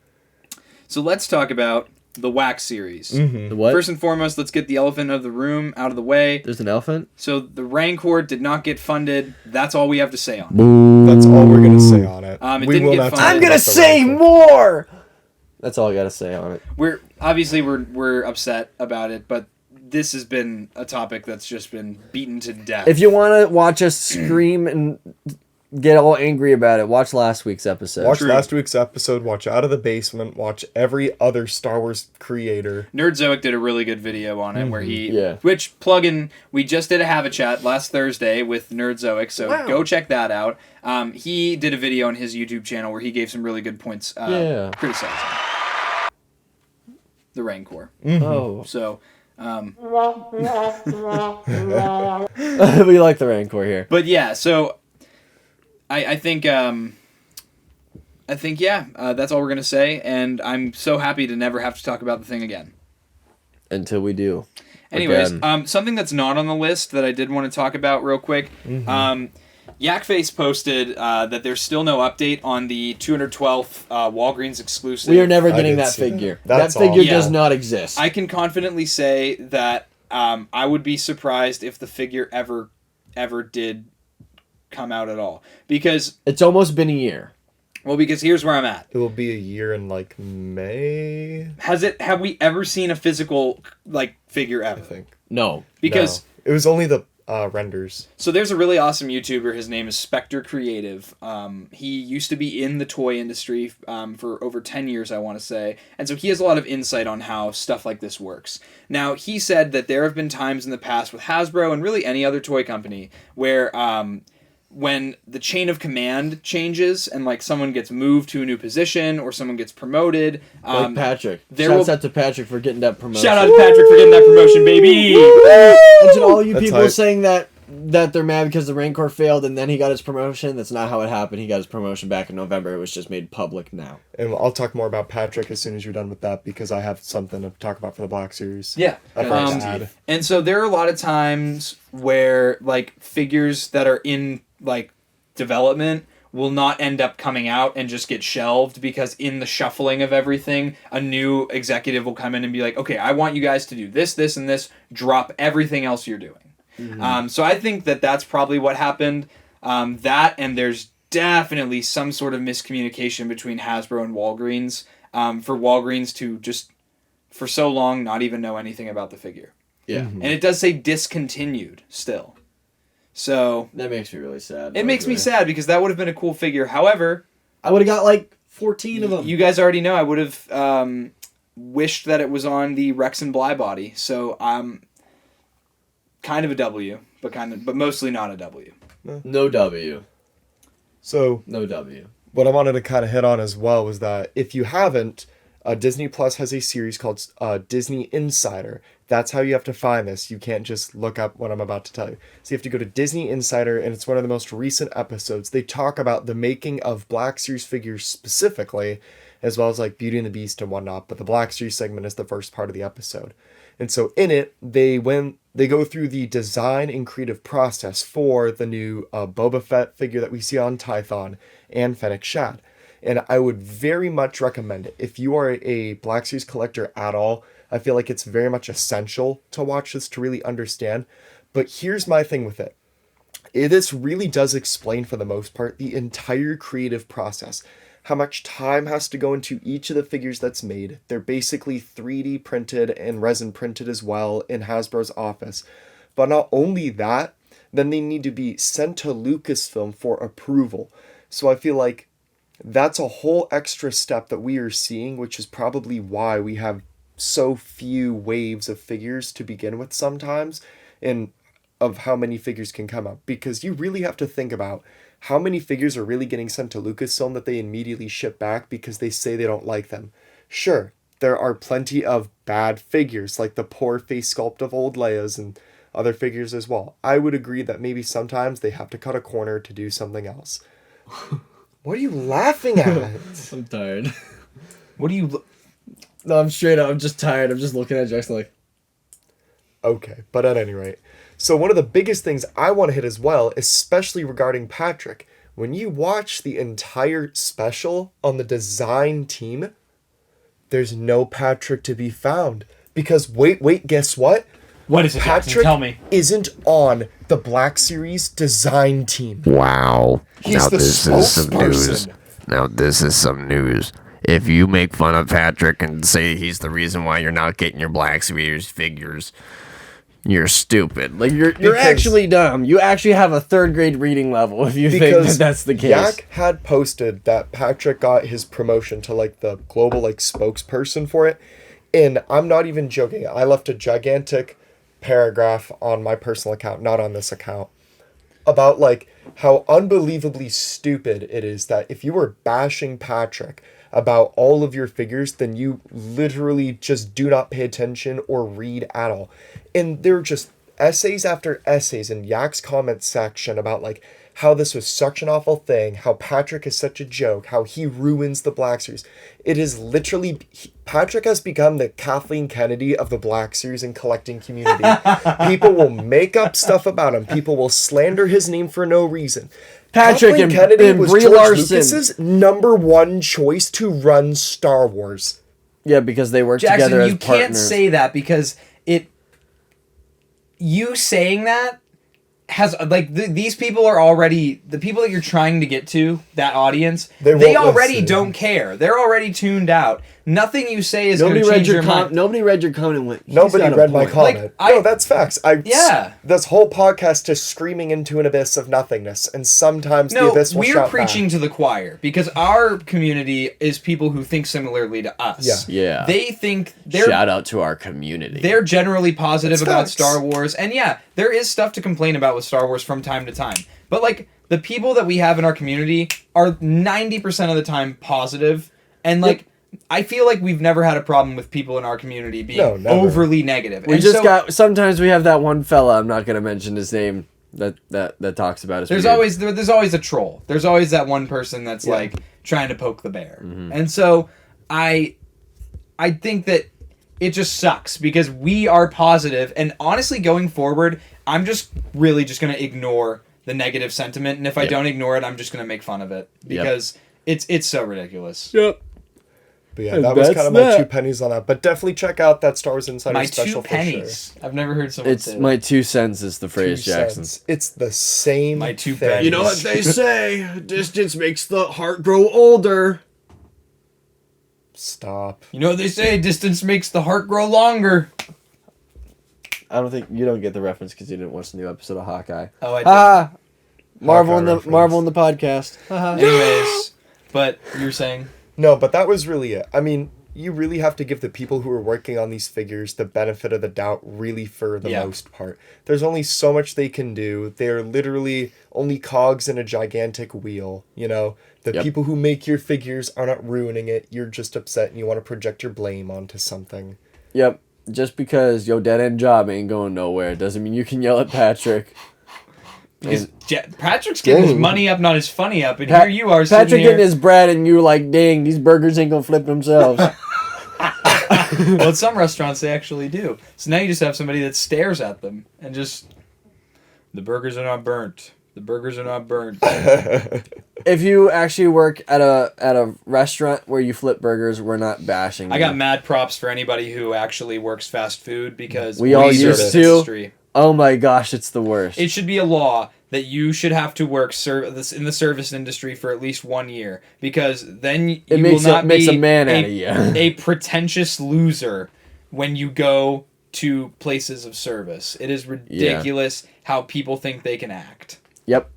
So let's talk about the Wack series. Mm-hmm. The what? First and foremost, let's get the elephant of the room out of the way. There's an elephant? So the Rancor did not get funded. That's all we have to say on it. That's all we're gonna say on it. It didn't get funded. I'm gonna talk about the say Rancor. more! That's all I gotta say on it. We're upset about it, but this has been a topic that's just been beaten to death. If you want to watch us scream and get all angry about it, watch last week's episode. Watch last week's episode, watch Out of the Basement, watch every other Star Wars creator. Nerdzoic did a really good video on it where he, Yeah. which plug-in, we just did a Have a Chat last Thursday with Nerdzoic, so go check that out. He did a video on his YouTube channel where he gave some really good points criticizing the Rancor. Oh. So, We like the Rancor here. but yeah, so I think that's all we're gonna say, and I'm so happy to never have to talk about the thing again. Until we do. Anyways, Again. something that's not on the list that I did want to talk about real quick. Yakface posted that there's still no update on the 212th Walgreens exclusive. We are never I getting did that see that. figure. That's That figure awesome. does Yeah. not exist. I can confidently say that I would be surprised if the figure ever did come out at all. Because It's almost been a year. here's where I'm at. It will be a year in like May, Have we ever seen a physical figure ever? I think. No. Because No. It was only the renders. So there's a really awesome YouTuber. His name is Spectre Creative. He used to be in the toy industry for over 10 years, I want to say. And so he has a lot of insight on how stuff like this works. Now, he said that there have been times in the past with Hasbro and really any other toy company where when the chain of command changes and someone gets moved to a new position or someone gets promoted. Like Patrick. there Shouts will- out to Patrick for getting that promotion. Shout out to Patrick for getting that promotion, baby! And to all you That's people hype. saying that they're mad because the Rancor failed and then he got his promotion, that's not how it happened. He got his promotion back in November. It was just made public now. And I'll talk more about Patrick as soon as you're done with that because I have something to talk about for the Black Series. Yeah. I forgot to add. And so there are a lot of times where figures that are in development will not end up coming out and just get shelved because in the shuffling of everything, a new executive will come in and be like, okay, I want you guys to do this, this, and this. Drop everything else you're doing. So I think that that's probably what happened. That and there's definitely some sort of miscommunication between Hasbro and Walgreens for Walgreens to just for so long not even know anything about the figure. Yeah. And it does say discontinued still. So That makes me really sad. it makes me sad because that would have been a cool figure. However, I would have got 14 of them. you guys already know I would have wished that it was on the Rex and Bly body. So kind of a W, but mostly not a W. No W. So No W. what I wanted to kind of hit on as well was that if you haven't, Disney Plus has a series called Disney Insider. That's how you have to find this. You can't just look up what I'm about to tell you. So you have to go to Disney Insider, and it's one of the most recent episodes. They talk about the making of Black Series figures specifically, as well as Beauty and the Beast and whatnot. But the Black Series segment is the first part of the episode. And so in it, they go through the design and creative process for the new Boba Fett figure that we see on Tython and Fennec Shad. And I would very much recommend it. If you are a Black Series collector at all, I feel like it's very much essential to watch this to really understand. But here's my thing with it. This really does explain, for the most part, the entire creative process. How much time has to go into each of the figures that's made. They're basically 3D printed and resin printed as well in Hasbro's office. But not only that, then they need to be sent to Lucasfilm for approval. So I feel like that's a whole extra step that we are seeing, which is probably why we have so few waves of figures to begin with sometimes, and of how many figures can come up. Because you really have to think about how many figures are really getting sent to Lucasfilm that they immediately ship back because they say they don't like them. Sure, there are plenty of bad figures, like the poor face sculpt of old Leia's and other figures as well. I would agree that maybe sometimes they have to cut a corner to do something else. What are you laughing at? I'm tired. What do you... No, I'm straight up. I'm just tired. I'm just looking at Jackson Okay, but at any rate. So one of the biggest things I want to hit as well, especially regarding Patrick, when you watch the entire special on the design team, there's no Patrick to be found. Because wait, guess what? What is it, Jackson? Patrick Tell me. isn't on the Black Series design team. Wow. He's now the this is some news. spokesperson. Now this is some news. If you make fun of Patrick and say he's the reason why you're not getting your Black Series figures, You're stupid. Like you're Because- actually dumb. You actually have a 3rd grade reading level if you think that that's the case. Yak had posted that Patrick got his promotion to like the global like spokesperson for it, and I'm not even joking. I left a gigantic paragraph on my personal account, not on this account, about like how unbelievably stupid it is that if you were bashing Patrick about all of your figures, then you literally just do not pay attention or read at all. And there were just essays after essays in Yak's comment section about like how this was such an awful thing, how Patrick is such a joke, how he ruins the Black Series. It is literally, Patrick has become the Kathleen Kennedy of the Black Series and collecting community. People will make up stuff about him. People will slander his name for no reason. Patrick Kathleen and Kennedy was Brie George Larson. Lucas's #1 choice to run Star Wars. Yeah, because they work Jackson, together as you partners. can't say that because you saying that has like these people are already the people that you're trying to get to, that audience. They They won't already listen. don't care. They're already tuned out. Nothing you say is going Nobody to read change your your mind. Nobody read your comment and went, "He's Nobody got a read my point." comment. Like, No, that's facts. Yeah. This whole podcast is screaming into an abyss of nothingness, and sometimes the No, abyss will we're shout preaching back. to the choir because our community is people who think similarly to us. Yeah. They think they're Shout out to our community. they're generally positive That's about facts. Star Wars. And yeah, there is stuff to complain about with Star Wars from time to time. But like the people that we have in our community are 90% of the time positive. And like I feel like we've never had a problem with people in our community being No, never. overly negative. we And just so got. Sometimes we have that one fella. I'm not gonna mention his name. That talks about us. there's always a troll. There's always that one person that's like trying to poke the bear. And so I think that it just sucks because we are positive, and honestly going forward, I'm just really just going to ignore the negative sentiment, and if I don't ignore it, I'm just going to make fun of it because it's so ridiculous. Yep. But yeah, And that was that's kind of my that. 2 pennies on that. But definitely check out that Star Wars Insider My special 2 for pennies. I've never heard someone It's say my that. 2 cents is the sure. phrase, 2 Jackson. cents. It's the same My 2 thing. pennies. You know what they say? Distance makes the heart grow older. Stop. You know what they say? Distance makes the heart grow longer. I don't think you don't get the reference because you didn't watch the new episode of Hawkeye. Oh, I did. Ah, Marvel Hawkeye in the reference. Marvel in the podcast. Anyways, but you're saying No, but that was really it. I mean, you really have to give the people who are working on these figures the benefit of the doubt, really, for the most part. There's only so much they can do. They're literally only cogs in a gigantic wheel, you know? The Yep. people who make your figures are not ruining it. You're just upset and you want to project your blame onto something. Yep. Just because your dead end job ain't going nowhere doesn't mean you can yell at Patrick. because Patrick's getting his Dang. money up, not his funny up, and Pa- here you are Patrick sitting getting here. his bread and you like, dang, these burgers ain't gonna flip themselves. Well, at some restaurants they actually do. So now you just have somebody that stares at them and just, the burgers are not burnt. The burgers are not burnt. If you actually work at a restaurant where you flip burgers, we're not bashing I you. got mad props for anybody who actually works fast food because We all the used service to. industry. Oh my gosh, it's the worst. It should be a law that you should have to work in the service industry for at least 1 year because then you will not makes be a man out of you. a pretentious loser when you go to places of service. It is ridiculous how people think they can act. Yep.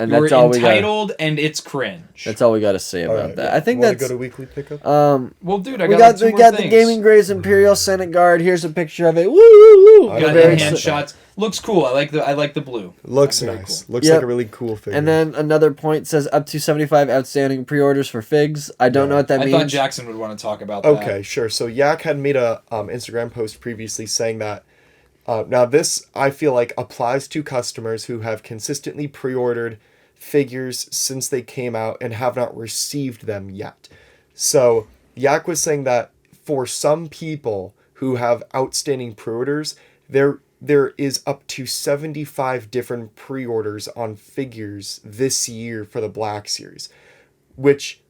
And You're that's all we got. entitled and it's cringe. That's all we got to say All about right, that. I think wanna that's go to weekly pickup? Well, dude, I we got, got like, two we more got the things. Gaming Grace Imperial Senate Guard. Here's a picture of it. Woo woo woo. I Got very the hand excited. shots. Looks cool. I like the blue. Looks Very nice. cool. Looks Yep. like a really cool figure. And then another point says up to 75 outstanding pre-orders for figs. I don't know what that I means. thought Jackson would want to talk about that. Okay, sure. So Yak had made a Instagram post previously saying that now this I feel like applies to customers who have consistently pre-ordered figures since they came out and have not received them yet. So Yak was saying that for some people who have outstanding pre-orders, there is up to 75 different pre-orders on figures this year for the Black Series, which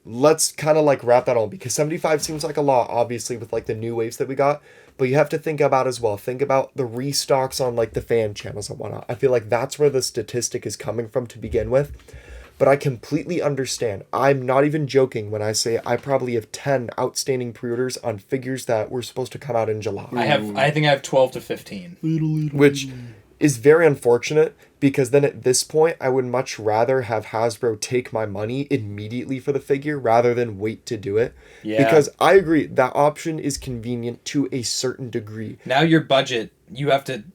let's kind of like wrap that on because 75 seems like a lot, obviously, with like the new waves that we got. But you have to think about as well. Think about the restocks on like the fan channels and whatnot. I feel like that's where the statistic is coming from to begin with. But I completely understand. I'm not even joking when I say I probably have 10 outstanding pre-orders on figures that were supposed to come out in July. I think I have 12 to 15. Which is very unfortunate, because then at this point I would much rather have Hasbro take my money immediately for the figure rather than wait to do it. Yeah. Because I agree, that option is convenient to a certain degree. Now your budget, you have to,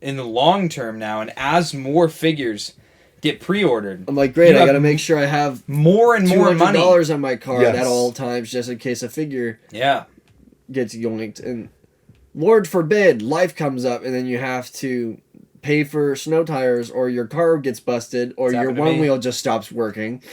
in the long term now, and as more figures get pre-ordered, I'm like, great, you I have gotta make sure I have more and more money. $200 on my card Yes. at all times just in case a figure Yeah. gets yoinked. And Lord forbid, life comes up and then you have to pay for snow tires, or your car gets busted, or It's your happened to one me. wheel just stops working.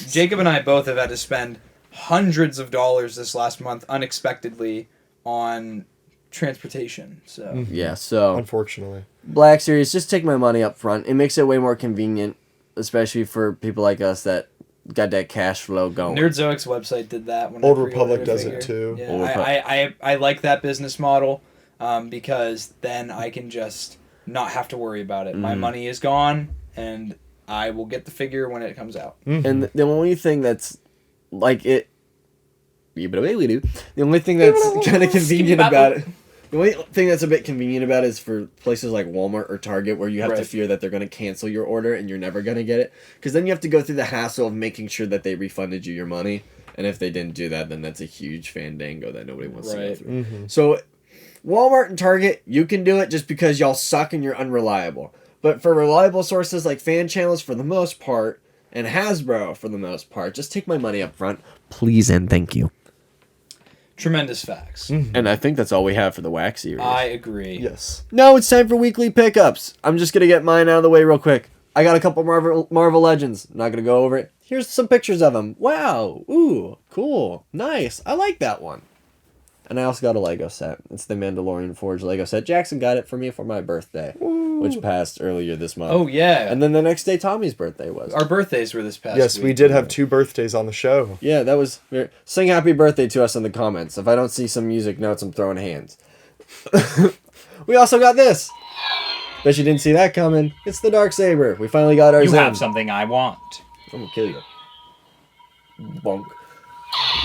Jacob and I both have had to spend hundreds of dollars this last month unexpectedly on transportation. So Yeah, so Unfortunately. Black Series, just take my money up front. It makes it way more convenient, especially for people like us that got that cash flow going. Nerdzoic's website did that. When Old I Republic pre-ordered a does it figure. too. Yeah, Old I like that business model because then I can just not have to worry about it. My money is gone, and I will get the figure when it comes out. And the only thing that's like it, the only thing that's kind of convenient about it, the only thing that's a bit convenient about it is for places like Walmart or Target, where you have to Right. fear that they're going to cancel your order and you're never going to get it, because then you have to go through the hassle of making sure that they refunded you your money, and if they didn't do that, then that's a huge fandango that nobody wants to go Right. through. So Walmart and Target, you can do it just because y'all suck and you're unreliable. But for reliable sources like fan channels, for the most part, and Hasbro for the most part, just take my money up front, please and thank you. Tremendous facts. And I think that's all we have for the Wack Series. I agree. Yes. Now it's time for weekly pickups. I'm just gonna get mine out of the way real quick. I got a couple Marvel Legends. Not gonna go over it. Here's some pictures of them. Wow. Ooh. Cool. Nice. I like that one. And I also got a Lego set. It's the Mandalorian Forge Lego set. Jackson got it for me for my birthday, which passed earlier this month. Oh yeah. And then the next day, Tommy's birthday was. Our birthdays were this past Yes, week. we did have 2 birthdays on the show. Yeah, that was very... Sing happy birthday to us in the comments. If I don't see some music notes, I'm throwing hands. We also got this. Bet you didn't see that coming. It's the Darksaber. We finally got ours You in. have something I want. I'm gonna kill you. Bonk.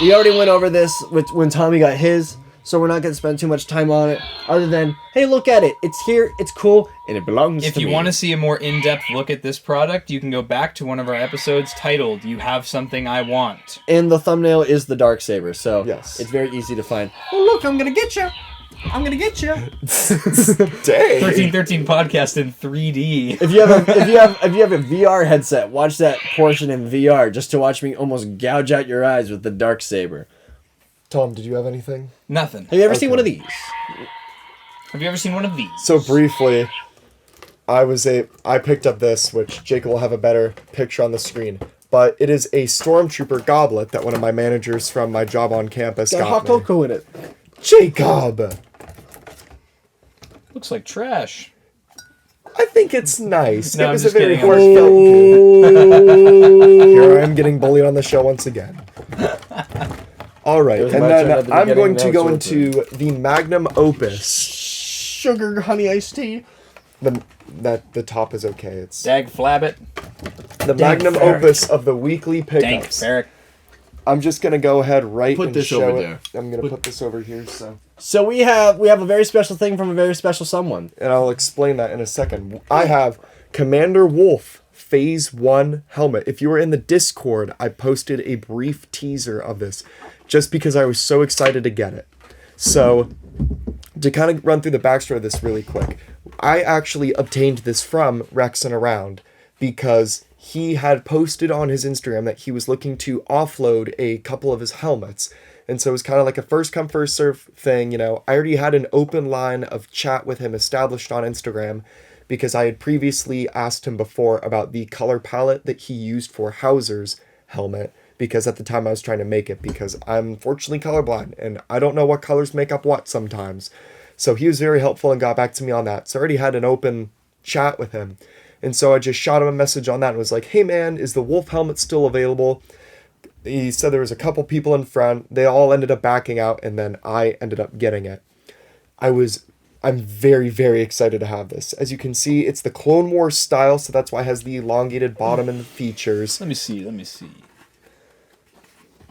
We already went over this when Tommy got his, so we're not gonna spend too much time on it. Other than, hey, look at it. It's here. It's cool, and it belongs If to you me. want to see a more in-depth look at this product, you can go back to one of our episodes titled "You Have Something I Want." And the thumbnail is the Darksaber, so Yes. it's very easy to find. Oh look, I'm gonna get you. I'm gonna get you. Dang. 1313 podcast in 3D. If you have a VR headset, watch that portion in VR just to watch me almost gouge out your eyes with the Darksaber. Tom, did you have anything? Nothing. Have you ever seen Okay. one of these? Have you ever seen one of these? So briefly, I picked up this, which Jacob will have a better picture on the screen. But it is a Stormtrooper goblet that one of my managers from my job on campus Got hot got me. cocoa in it. Jacob! Looks like trash. I think it's nice. No, it I'm was just a very kidding. heartfelt. Here I am getting bullied on the show once again. All right, It was and my turn then at the I'm beginning, going to now go it's your into the magnum opus. Sugar honey iced tea. The top is okay. It's Dag Flabbit. the magnum Ferric. opus of the weekly Dank pickups. Ferric. I'm just gonna go ahead Put and this show over it. there. I'm gonna put this over here, So we have a very special thing from a very special someone. and I'll explain that in a second. I have Commander Wolf Phase 1 helmet. If you were in the Discord, I posted a brief teaser of this just because I was so excited to get it. So, to kind of run through the backstory of this really quick, I actually obtained this from Rex and Around because he had posted on his Instagram that he was looking to offload a couple of his helmets. And so it was kind of like a first come, first serve thing. You know, I already had an open line of chat with him established on Instagram because I had previously asked him before about the color palette that he used for Hauser's helmet, because at the time I was trying to make it because I'm unfortunately colorblind and I don't know what colors make up what sometimes. So he was very helpful and got back to me on that. So I already had an open chat with him. And so I just shot him a message on that and was like, hey man, is the Wolf helmet still available? He said there was a couple people in front. They all ended up backing out and then I ended up getting it. I was I'm very, very excited to have this. As you can see, it's the Clone Wars style, so that's why it has the elongated bottom and the features. Let me see.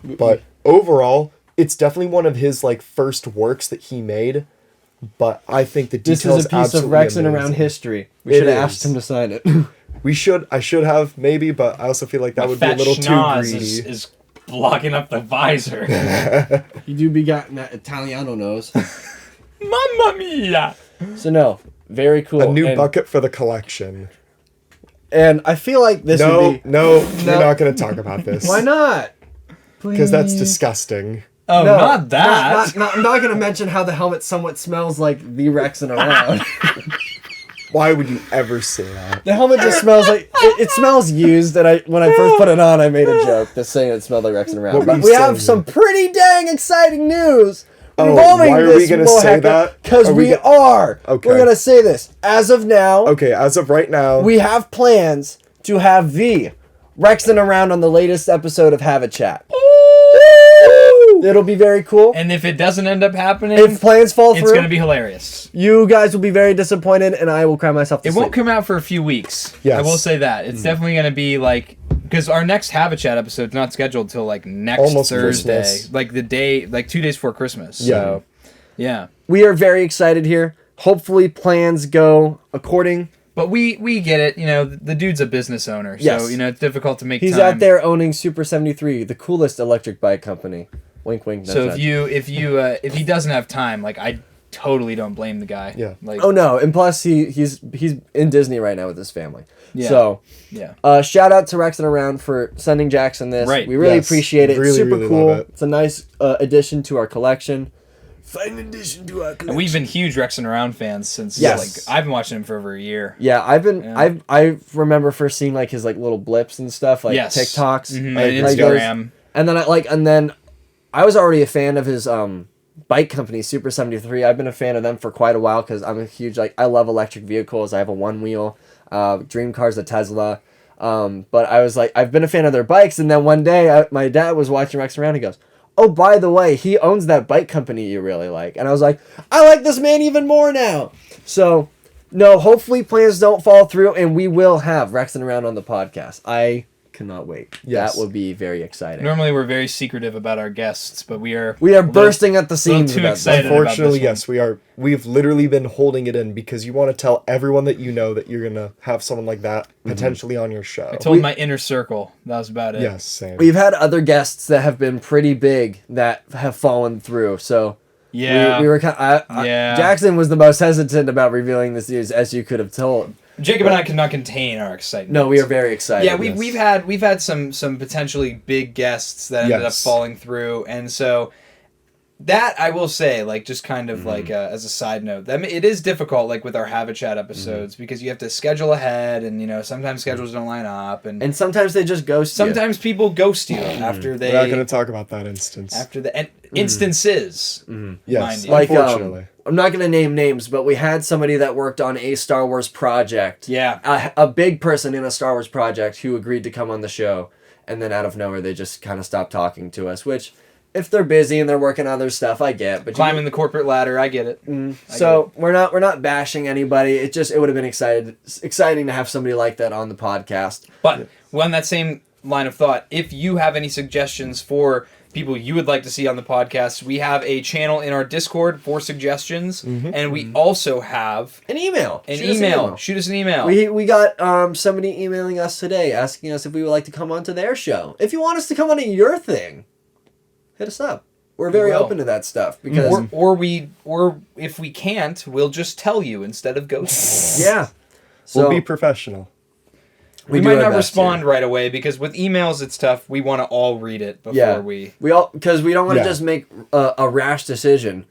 But overall, it's definitely one of his like first works that he made. But I think the This details is a piece of absolutely Rexing amazing. around history. We It should have is. asked him to sign it. I should have maybe, but I also feel like that would be a little too greedy. is blocking up the visor. You do be gotten that Italiano nose. Mamma mia! So no, very cool. A new and, bucket for the collection. And I feel like this would be... No, we're not going to talk about this. Why not? Because that's disgusting. Oh, No, not that. I'm not going to mention how the helmet somewhat smells like the Rexing around. Why would you ever say that? The helmet just smells like... It smells used, and when I first put it on, I made a joke just saying it smelled like Rexing around. What were But you we have saying? some pretty dang exciting news Why are we gonna say that? Because Are we we are. Okay. We're going to say this. As of now, Okay, as of right now, we have plans to have the Rexing around on the latest episode of Have a Chat. It'll be very cool. And if it doesn't end up happening, If plans fall it's through, going to be hilarious. you guys will be very disappointed, and I will cry myself to It sleep. won't come out for a few weeks. Yes. I will say that. It's definitely going to be like... Because our next Have a Chat episode's not scheduled till like next Almost Thursday. Christmas. Like the day... Like 2 days before Christmas. Yeah. So, yeah. We are very excited here. Hopefully plans go according. But we get it. You know, the dude's a business owner. So, Yes. you know, it's difficult to make He's time. out there owning Super 73, the coolest electric bike company. Wink, wink. So nudge, if he doesn't have time, like I totally don't blame the guy. Yeah. Like nudge. Oh no! And plus, he's in Disney right now with his family. Yeah. So, yeah. shout out to Rexing Around for sending Jackson this. Right. We really Yes. appreciate it. Really, It's super really cool. love it. It's a nice addition to our collection. Fine addition to our collection. And we've been huge Rexing Around fans since Yes. like I've been watching him for over a year. Yeah, Yeah. I remember first seeing like his like little blips and stuff, like Yes. TikToks, Mhm, like, and like those- Instagram. and then I was already a fan of his bike company, Super 73. I've been a fan of them for quite a while because I'm a huge I love electric vehicles. I have a one wheel, dream car's a Tesla. But I was like, I've been a fan of their bikes, and then one day my dad was watching Rex around. He goes, "Oh, by the way, he owns that bike company you really like." And I was like, I like this man even more now. So, no, hopefully plans don't fall through, and we will have Rexing Around on the podcast. I cannot wait. Yes. That will be very exciting. Normally we're very secretive about our guests, but we are bursting at the seams. too about excited. this. unfortunately, about this yes, we are. We've literally been holding it in because you want to tell everyone that you know that you're gonna have someone like that potentially on your show. I told my inner circle. That was about it. Yes, same. We've had other guests that have been pretty big that have fallen through. So Yeah. we were kind. Yeah. Jackson was the most hesitant about revealing this news, as you could have told. Jacob and I cannot contain our excitement. No, we are very excited. Yeah, we've had some potentially big guests that ended up Yes. falling through, and so that I will say, like, just kind of like as a side note, that it is difficult, like with our Have a Chat episodes, because you have to schedule ahead, and you know sometimes schedules don't line up, and sometimes they just ghost you. sometimes people ghost you after they We're not gonna talk about that instance. after the instances. Yes, mind you. Like, unfortunately. I'm not gonna name names, but we had somebody that worked on a Star Wars project. Yeah. A big person in a Star Wars project who agreed to come on the show, and then out of nowhere they just kind of stopped talking to us. Which, if they're busy and they're working on other stuff, I get. But Climbing the corporate ladder, I get it. so we're not bashing anybody. It would have been exciting to have somebody like that on the podcast. But on that same line of thought, if you have any suggestions for people you would like to see on the podcast, we have a channel in our Discord for suggestions, and we also have An email. an Shoot us email. Shoot us an email. We got somebody emailing us today asking us if we would like to come onto their show. If you want us to come onto your thing, hit us up. We're very will. open to that stuff because or if we can't, we'll just tell you instead of ghosting. yeah. So We'll be professional. we do might our not best respond here. right away because with emails it's tough. We want to all read it before Yeah. we. because we don't want to Yeah. just make a rash decision.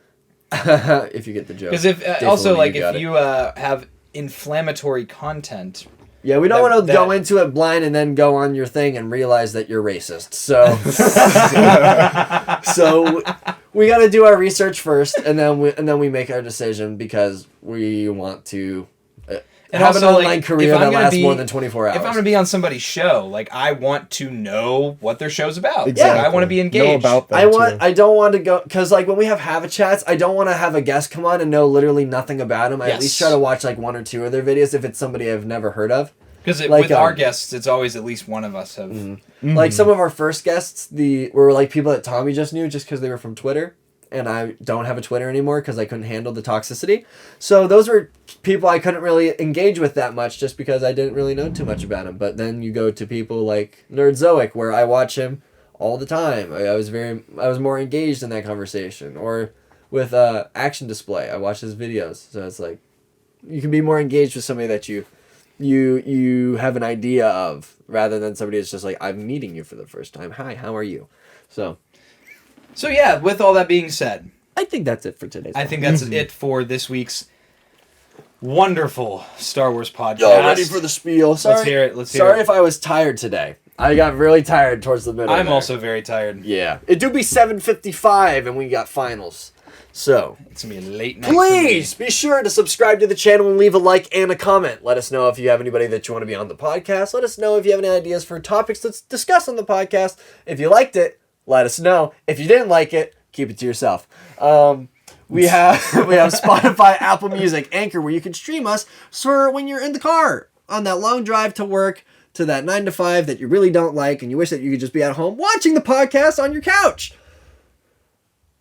If you get the joke. Because if Dave also Filoni, like got if it. you have inflammatory content. Yeah, we don't That- want to go that- into it blind and then go on your thing and realize that you're racist. So, so we got to do our research first, and then we make our decision because we want to. And have an also, online like, career if I'm that gonna lasts be- more than 24 hours. If I'm going to be on somebody's show, like, I want to know what their show's about. Exactly. Like, I want to be engaged. Know about them too. I don't want to go because like when we have a chats, I don't want to have a guest come on and know literally nothing about them. I at Yes. least try to watch like one or two of their videos if it's somebody I've never heard of. Because Like, with our guests, it's always at least one of us have. Like some of our first guests, were like people that Tommy just knew just because they were from Twitter, and I don't have a Twitter anymore because I couldn't handle the toxicity. So those were people I couldn't really engage with that much just because I didn't really know too much about him. But then you go to people like Nerdzoic, where I watch him all the time. I was more engaged in that conversation. Or with Action Display, I watch his videos. So it's like you can be more engaged with somebody that you have an idea of rather than somebody that's just like, I'm meeting you for the first time. Hi, how are you? So Yeah, with all that being said, I think that's it for today's I think that's it for this week's wonderful Star Wars podcast. Y'all ready for the spiel? Sorry, Let's hear it. Let's hear sorry it. if I was tired today. I got really tired towards the middle. I'm there. also very tired. Yeah. It do be 7:55 and we got finals. So It's going to be a late night. please be sure to subscribe to the channel and leave a like and a comment. Let us know if you have anybody that you want to be on the podcast. Let us know if you have any ideas for topics to discuss on the podcast. If you liked it, let us know. If you didn't like it, keep it to yourself. We have Spotify, Apple Music, Anchor, where you can stream us for when you're in the car on that long drive to work, to that 9 to 5 that you really don't like, and you wish that you could just be at home watching the podcast on your couch.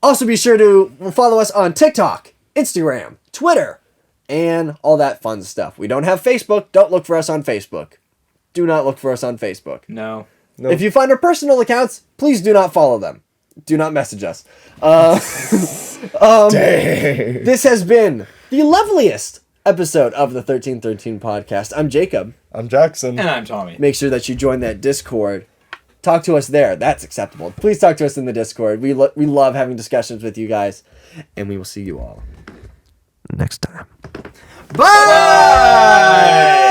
Also, be sure to follow us on TikTok, Instagram, Twitter, and all that fun stuff. We don't have Facebook. Don't look for us on Facebook. Do not look for us on Facebook. No. Nope. If you find our personal accounts, please do not follow them. Do not message us. Dang. This has been the loveliest episode of the 1313 podcast. I'm Jacob. I'm Jackson. And I'm Tommy. Make sure that you join that Discord. Talk to us there. That's acceptable. Please talk to us in the Discord. We love having discussions with you guys. And we will see you all Next time. Bye!